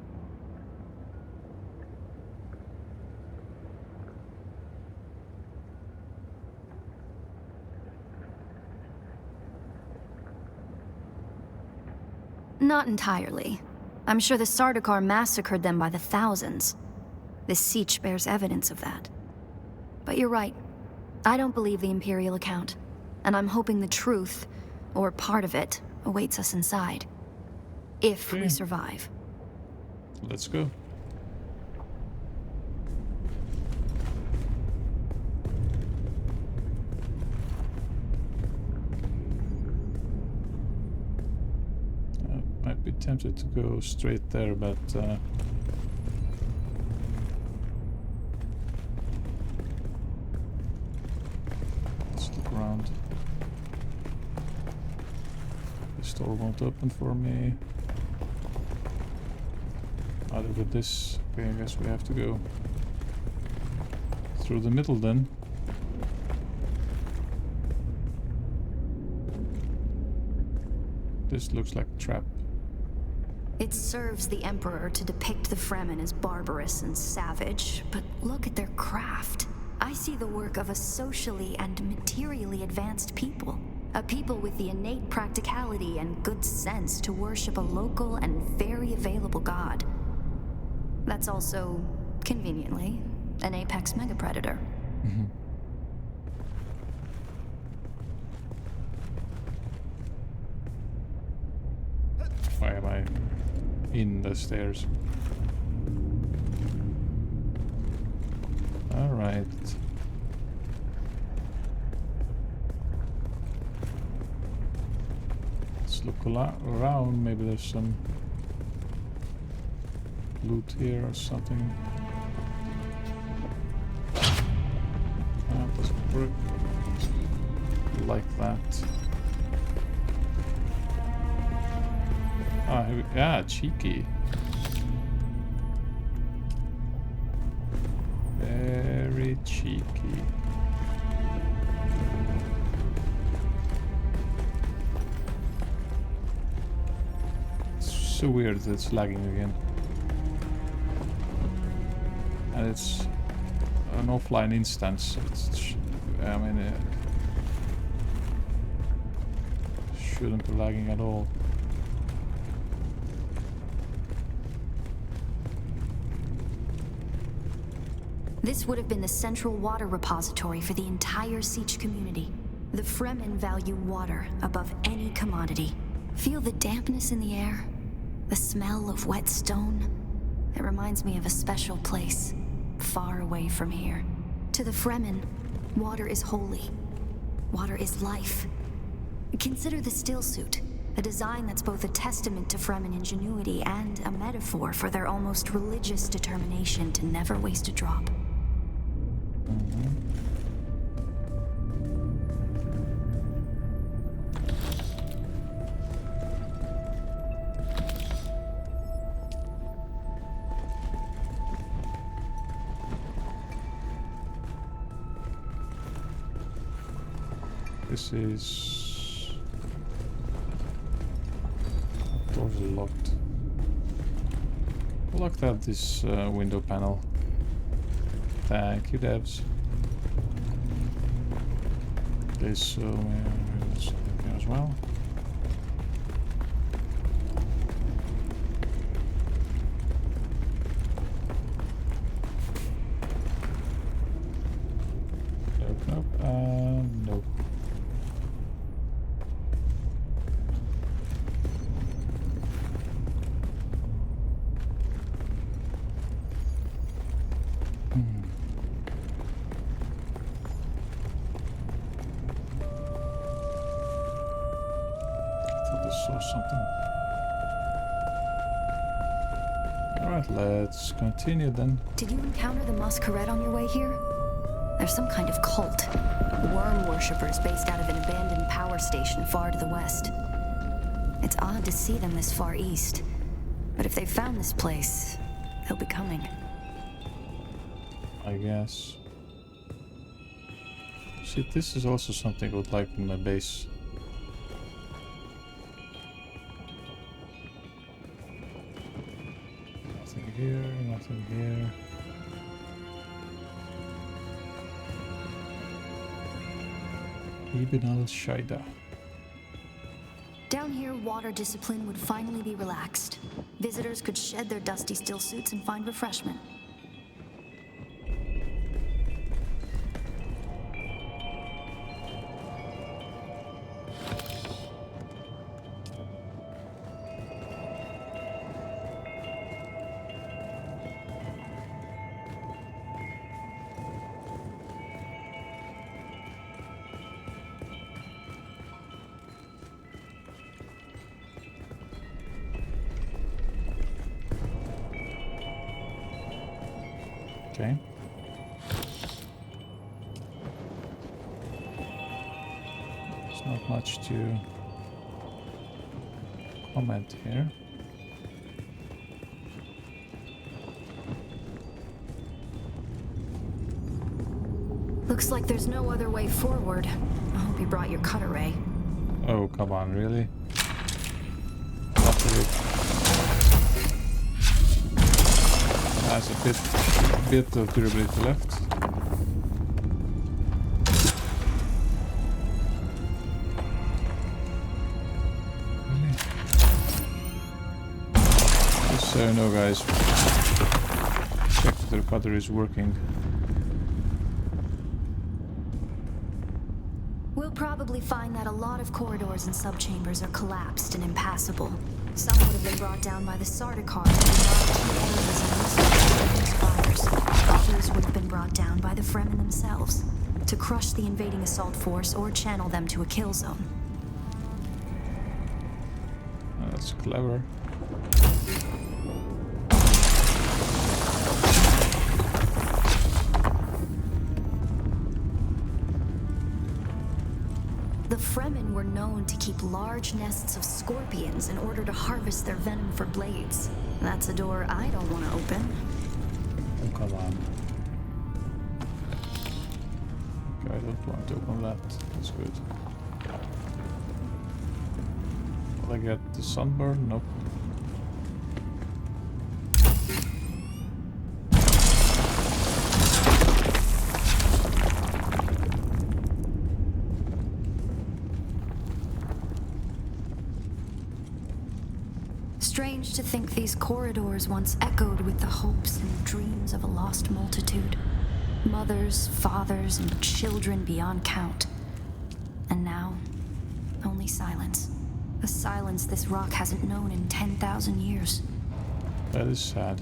Not entirely. I'm sure the Sardaukar massacred them by the thousands. This siege bears evidence of that. But you're right. I don't believe the Imperial account. And I'm hoping the truth, or part of it, awaits us inside. If we survive. Let's go. tempted to go straight there, but let's look around. The store won't open for me. Either with this. Okay, I guess we have to go through the middle then. This looks like a trap. It serves the Emperor to depict the Fremen as barbarous and savage, but look at their craft. I see the work of a socially and materially advanced people. A people with the innate practicality and good sense to worship a local and very available god. That's also, conveniently, an apex megapredator. Mm-hmm. Why am I in the stairs? Alright. Let's look around. Maybe there's some loot here or something. That doesn't work like that. Ah, yeah, cheeky. Very cheeky. It's so weird that it's lagging again. And it's an offline instance. I mean, it shouldn't be lagging at all. This would have been the central water repository for the entire Siege community. The Fremen value water above any commodity. Feel the dampness in the air? The smell of wet stone? It reminds me of a special place, far away from here. To the Fremen, water is holy. Water is life. Consider the stillsuit, a design that's both a testament to Fremen ingenuity and a metaphor for their almost religious determination to never waste a drop. This is... That door's locked. Locked out this window panel. Thank you, devs. Okay, so let's look here as well. Nope, nope, nope. Saw something. Alright, let's continue then. Did you encounter the Masquerade on your way here? There's some kind of cult. Worm worshippers based out of an abandoned power station far to the west. It's odd to see them this far east. But if they've found this place, they'll be coming. I guess. See, this is also something I would like in my base. Nothing here, nothing here. Ibn al-Shaida. Down here, water discipline would finally be relaxed. Visitors could shed their dusty still suits and find refreshment. Okay. There's not much to comment here. Looks like there's no other way forward. I hope you brought your cutter ray. Oh, come on, really? After it has a bit of durability left. Really? Just so you know, guys, check that the cutter is working. We'll probably find that a lot of corridors and subchambers are collapsed and impassable. Some would have been brought down by the Sardaukar and fires. Others would have been brought down by the Fremen themselves to crush the invading assault force or channel them to a kill zone. Oh, that's clever. The Fremen were known to keep large nests of scorpions in order to harvest their venom for blades. That's a door I don't want to open. Oh, come on. Okay, I don't want to open that. That's good. Will I get the sunburn? Nope. Strange to think these corridors once echoed with the hopes and dreams of a lost multitude. Mothers, fathers, and children beyond count. And now, only silence. A silence this rock hasn't known in 10,000 years. That is sad.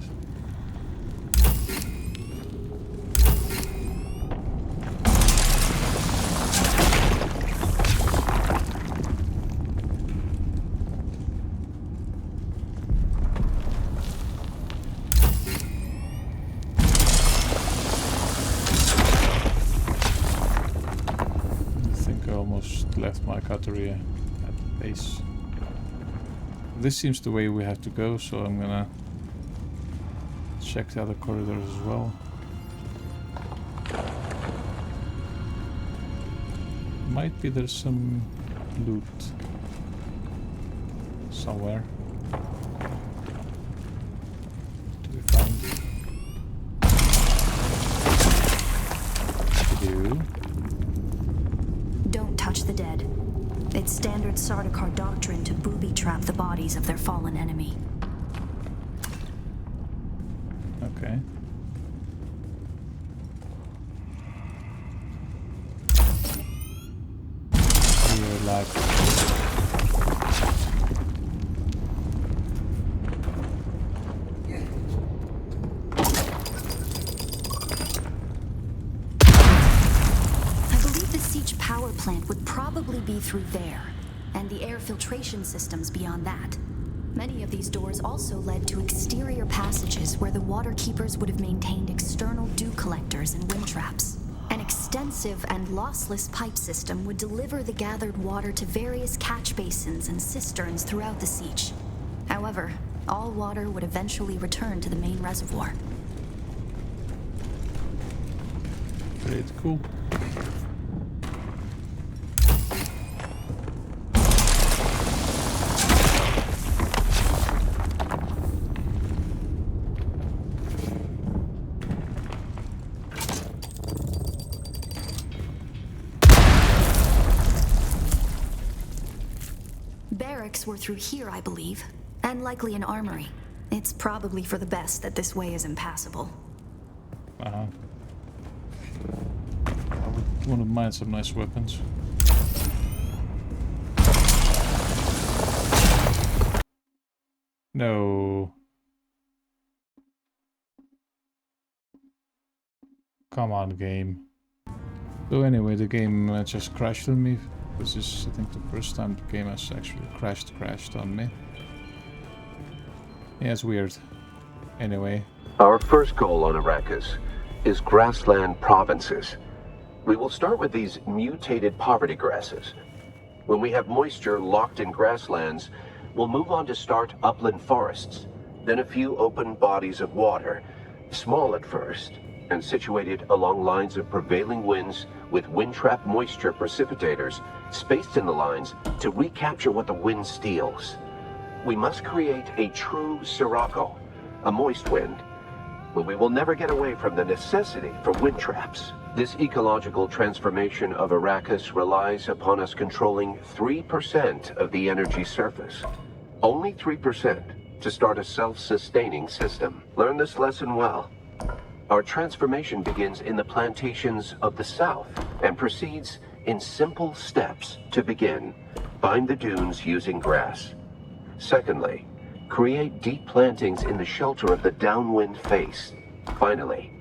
Left my cutlery at the base. This seems the way we have to go, so I'm gonna check the other corridors as well. Might be there's some loot somewhere. Do we find? We do. Touch the dead. It's standard Sardaukar doctrine to booby-trap the bodies of their fallen enemy. Okay. We're like... Plant would probably be through there, and the air filtration systems beyond that. Many of these doors also led to exterior passages where the water keepers would have maintained external dew collectors and wind traps. An extensive and lossless pipe system would deliver the gathered water to various catch basins and cisterns throughout the siege. However, all water would eventually return to the main reservoir. Great, cool. Were through here, I believe, and likely an armory. It's probably for the best that this way is impassable. I wouldn't mind some nice weapons. No. Come on, game. So anyway, the game just crashed on me. This is, I think, the first time the game has actually crashed on me. Yeah, it's weird. Anyway. Our first goal on Arrakis is grassland provinces. We will start with these mutated poverty grasses. When we have moisture locked in grasslands, we'll move on to start upland forests, then a few open bodies of water, small at first, and situated along lines of prevailing winds with wind-trapped moisture precipitators spaced in the lines to recapture what the wind steals. We must create a true sirocco, a moist wind, but we will never get away from the necessity for wind traps. This ecological transformation of Arrakis relies upon us controlling 3% of the energy surface. Only 3% to start a self-sustaining system. Learn this lesson well. Our transformation begins in the plantations of the south and proceeds in simple steps to begin. Bind the dunes using grass. Secondly, create deep plantings in the shelter of the downwind face. Finally,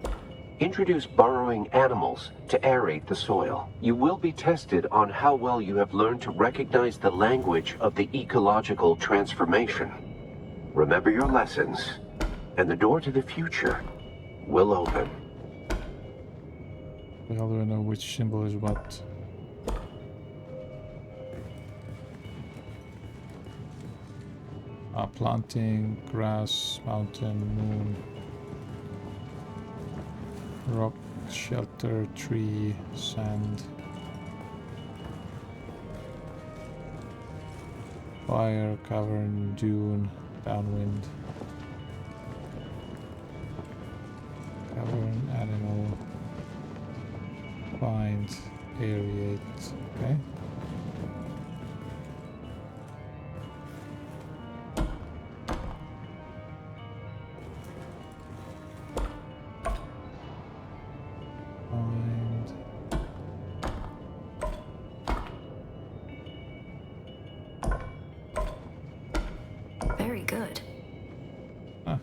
introduce burrowing animals to aerate the soil. You will be tested on how well you have learned to recognize the language of the ecological transformation. Remember your lessons, and the door to the future will open. How do I know which symbol is what? Planting, grass, mountain, moon, rock, shelter, tree, sand, fire, cavern, dune, downwind, cavern, animal, find, aerate, okay. Very good. Ah.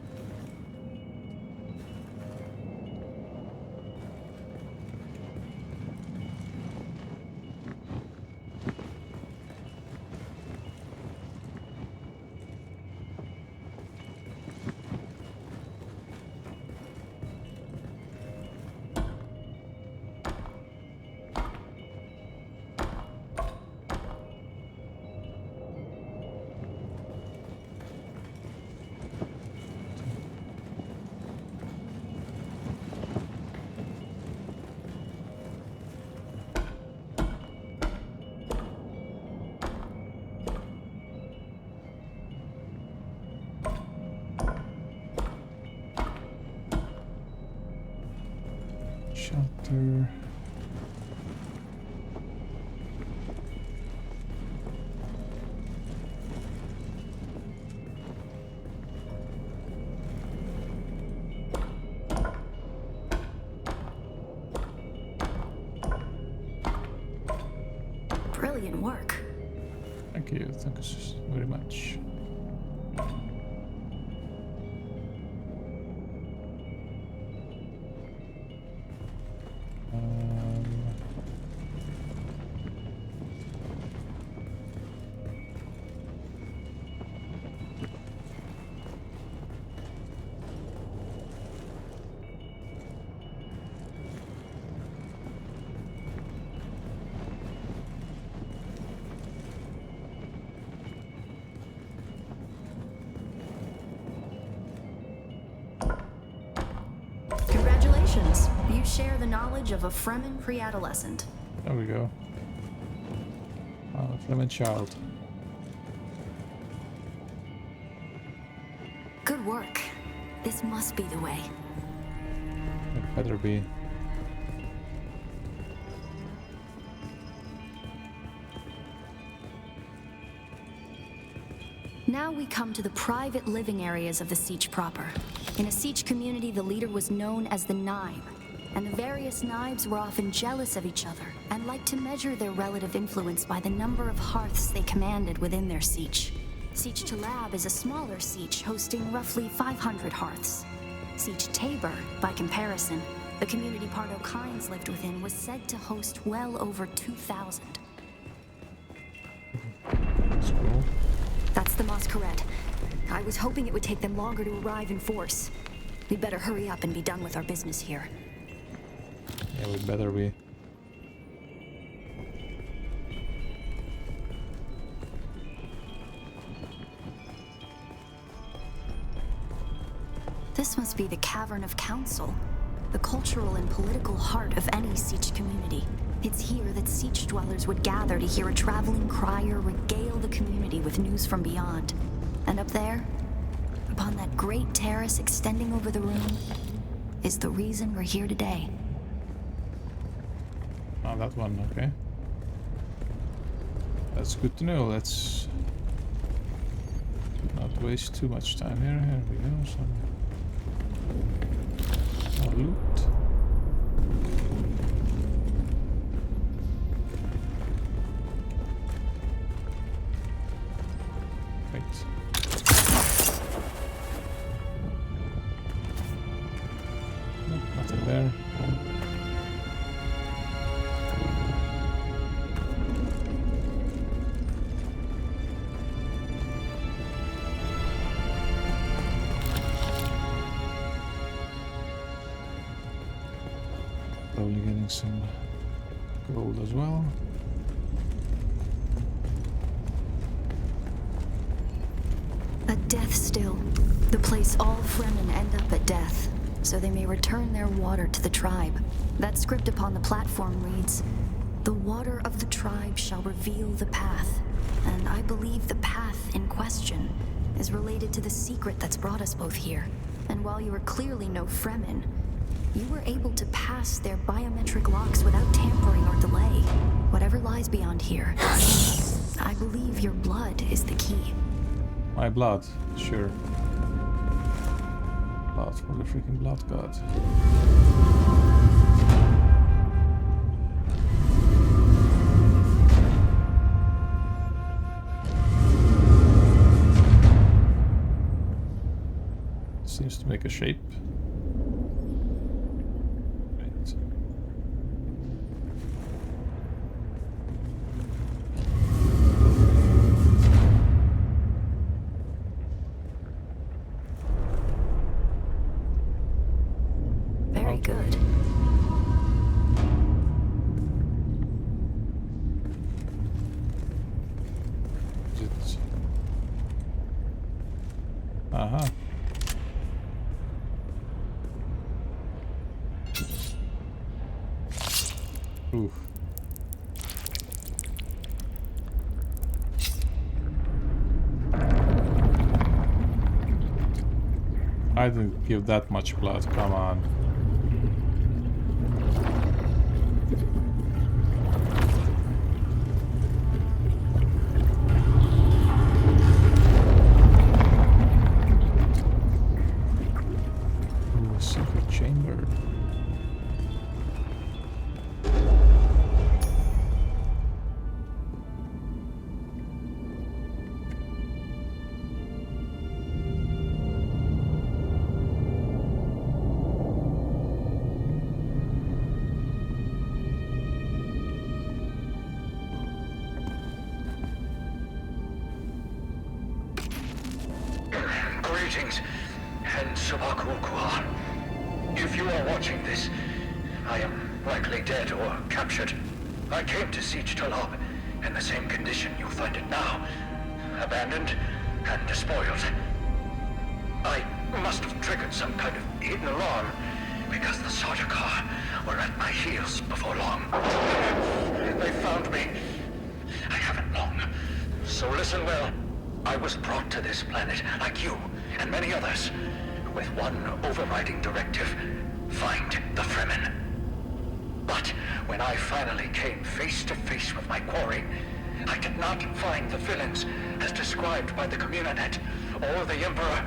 Shelter. Brilliant work. Thank you very much. Congratulations. You share the knowledge of a Fremen pre-adolescent. There we go. Fremen child. Good work. This must be the way. It better be. Now we come to the private living areas of the Siege proper. In a Siege community, the leader was known as the Naib, and the various Naibs were often jealous of each other and liked to measure their relative influence by the number of hearths they commanded within their Siege. Siege Talab is a smaller Siege, hosting roughly 500 hearths. Siege Tabor, by comparison, the community Pardo Kynes lived within, was said to host well over 2,000. That's cool. That's the Masquerade. I was hoping it would take them longer to arrive in force. We'd better hurry up and be done with our business here. Yeah, we better be. This must be the Cavern of Council, the cultural and political heart of any Siege community. It's here that Siege dwellers would gather to hear a traveling crier regale the community with news from beyond. And up there, upon that great terrace extending over the room, is the reason we're here today. Oh, that one, okay. That's good to know. Let's not waste too much time here. Here we go. Some more loot. Wait. Nope, nothing there. Probably getting some gold as well. A death still. The place all Fremen end up at death, so they may return their water to the tribe. That script upon the platform reads, "The water of the tribe shall reveal the path." And I believe the path in question is related to the secret that's brought us both here. And while you are clearly no Fremen, you were able to pass their biometric locks without tampering or delay. Whatever lies beyond here, I believe your blood is the key. My blood, sure. Blood for the freaking blood god. Seems to make a shape. Right. Very good. Is it? Aha. Oof. I didn't give that much blood, come on. Ooh, a secret chamber. Greetings, Hens of Aql. If you are watching this, I am likely dead or captured. I came to Siege Talab in the same condition you find it now, abandoned and despoiled. I must have triggered some kind of hidden alarm, because the Sardaukar were at my heels before long. They found me. I haven't long, so listen well. I was brought to this planet, like you and many others, with one overriding directive: find the Fremen. But when I finally came face to face with my quarry, I did not find the villains as described by the Communinet or the Emperor.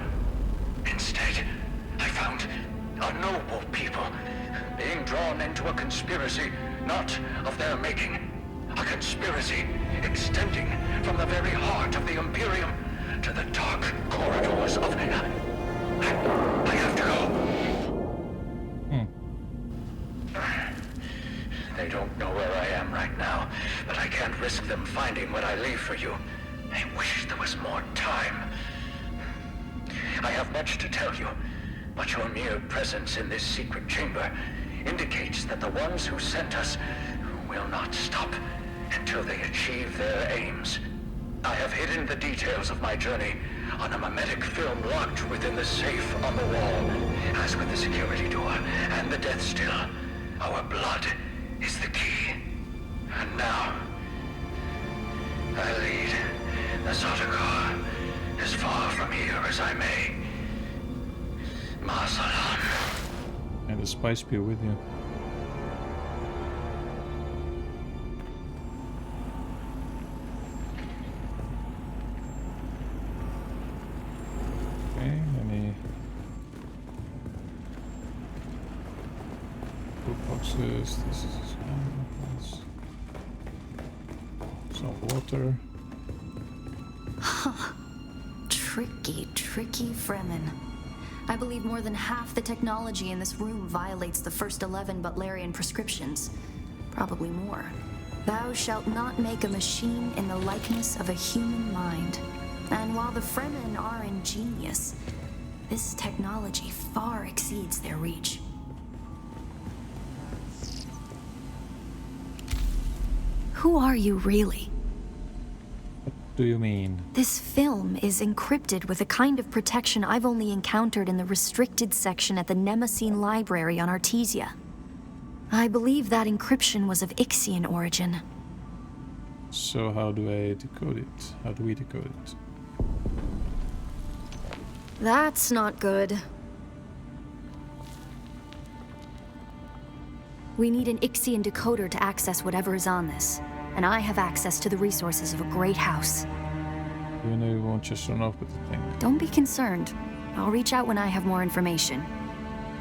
Instead, I found a noble people being drawn into a conspiracy not of their making. A conspiracy extending from the very heart of the Imperium to the dark corridors of... I have to go. They don't know where I am right now, but I can't risk them finding what I leave for you. I wish there was more time. I have much to tell you, but your mere presence in this secret chamber indicates that the ones who sent us will not stop until they achieve their aims. I have hidden the details of my journey on a mimetic film locked within the safe on the wall. As with the security door and the death still, our blood is the key. And now, I lead the Sardaukar as far from here as I may. Ma salam. And the spice be with you. Okay, any food boxes? This is some water. Tricky Fremen. I believe more than half the technology in this room violates the first 11 Butlerian prescriptions. Probably more. Thou shalt not make a machine in the likeness of a human mind. And while the Fremen are ingenious, this technology far exceeds their reach. Who are you really? Do you mean? This film is encrypted with a kind of protection I've only encountered in the restricted section at the Nemesine Library on Artesia. I believe that encryption was of Ixian origin. So how do I decode it? How do we decode it? That's not good. We need an Ixian decoder to access whatever is on this. And I have access to the resources of a great house. You know you won't just run off with the thing. Don't be concerned. I'll reach out when I have more information.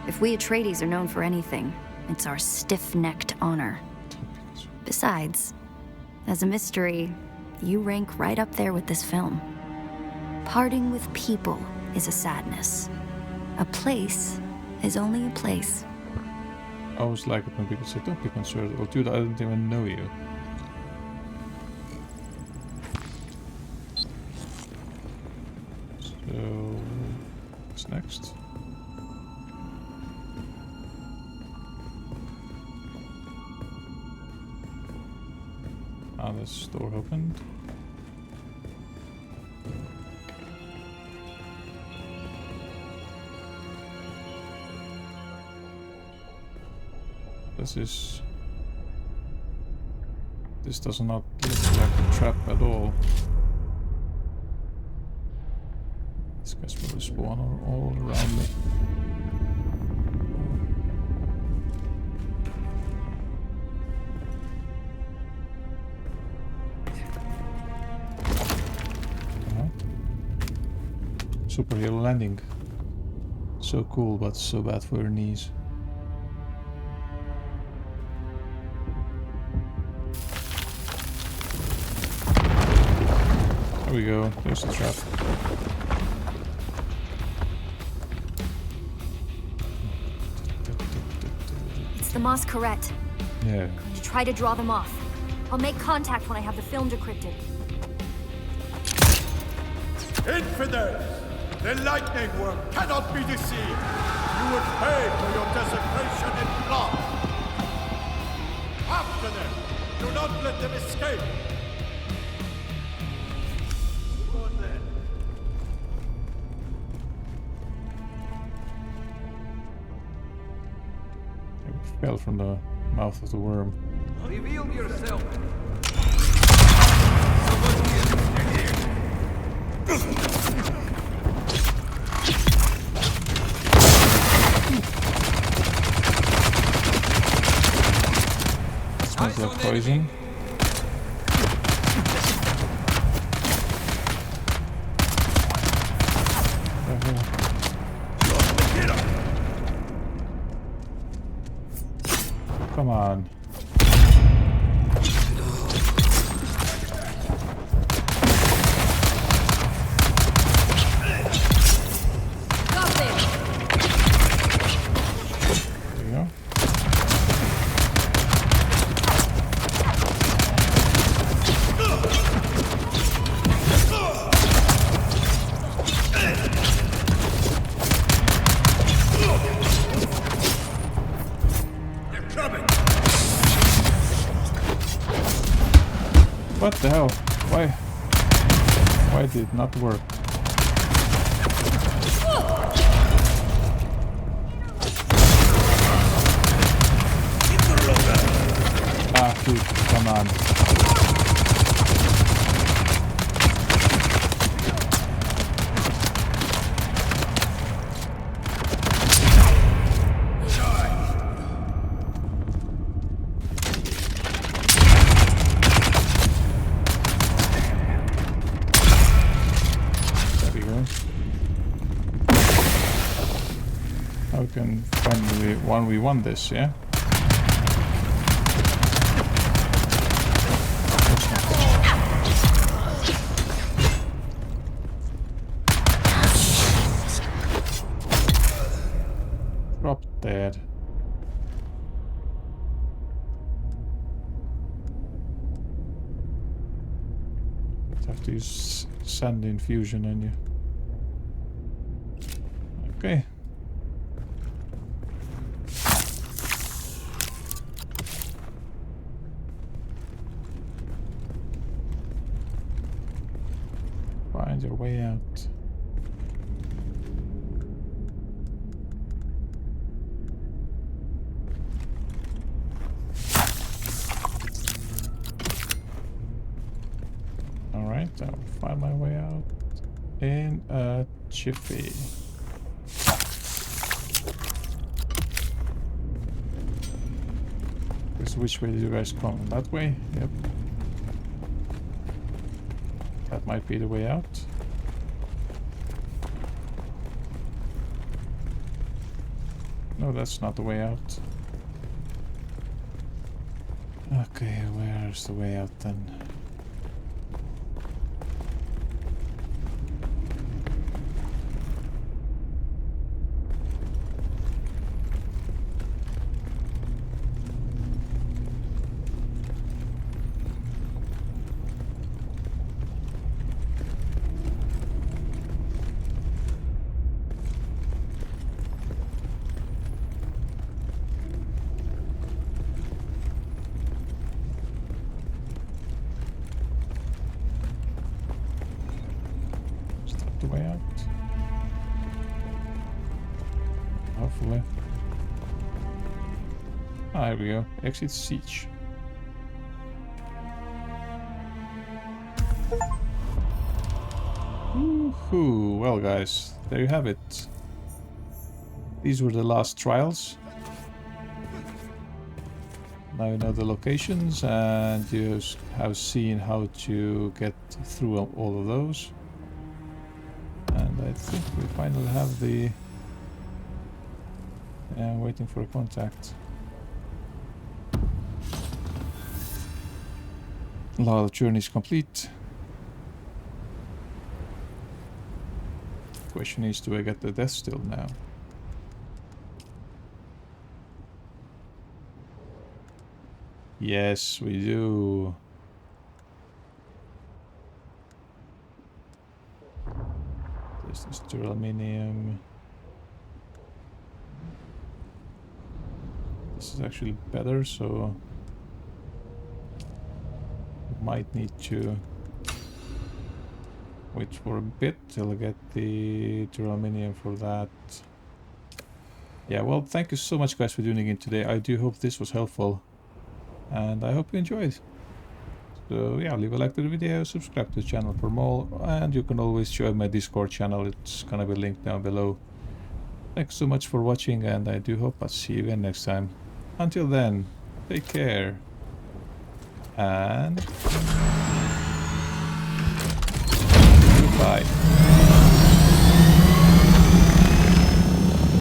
If we Atreides are known for anything, it's our stiff-necked honor. Besides, as a mystery, you rank right up there with this film. Parting with people is a sadness. A place is only a place. I always like it when people say, don't be concerned. Well, dude, I didn't even know you. So, what's next? Ah, this door opened. This does not look like a trap at all. These guys will spawn all around me. Superhero landing. So cool, but so bad for your knees. There we go, there's the trap. It's the Masquerette. Yeah. To try to draw them off. I'll make contact when I have the film decrypted. Infidels! The lightning worm cannot be deceived! You would pay for your desecration in blood! After them! Do not let them escape! Go on then. It fell from the mouth of the worm. Reveal yourself! Smells like poison. Come on. What the hell? Why did it not work? Ah, shoot, come on. There we go. Now we can finally 1v1 this, yeah? Drop dead. Have to use sand infusion on you. Okay. Find your way out. Alright, I'll find my way out in a jiffy. Which way did you guys come? That way? Yep. That might be the way out. No, that's not the way out. Okay, where's the way out then? The way out. Hopefully. Ah, here we go. Exit siege. Woohoo! Well, guys, there you have it. These were the last trials. Now you know the locations, and you have seen how to get through all of those. And I think we finally have the... waiting for a contact. Now the journey is complete. Question is, do I get the death still now? Yes, we do. This is aluminium. This is actually better, so we might need to wait for a bit till I get the aluminium for that. Yeah, well, thank you so much, guys, for tuning in today. I do hope this was helpful, and I hope you enjoyed. So yeah, leave a like to the video, subscribe to the channel for more, and you can always join my Discord channel. It's gonna be linked down below. Thanks so much for watching, and I do hope I'll see you again next time. Until then, take care, and goodbye.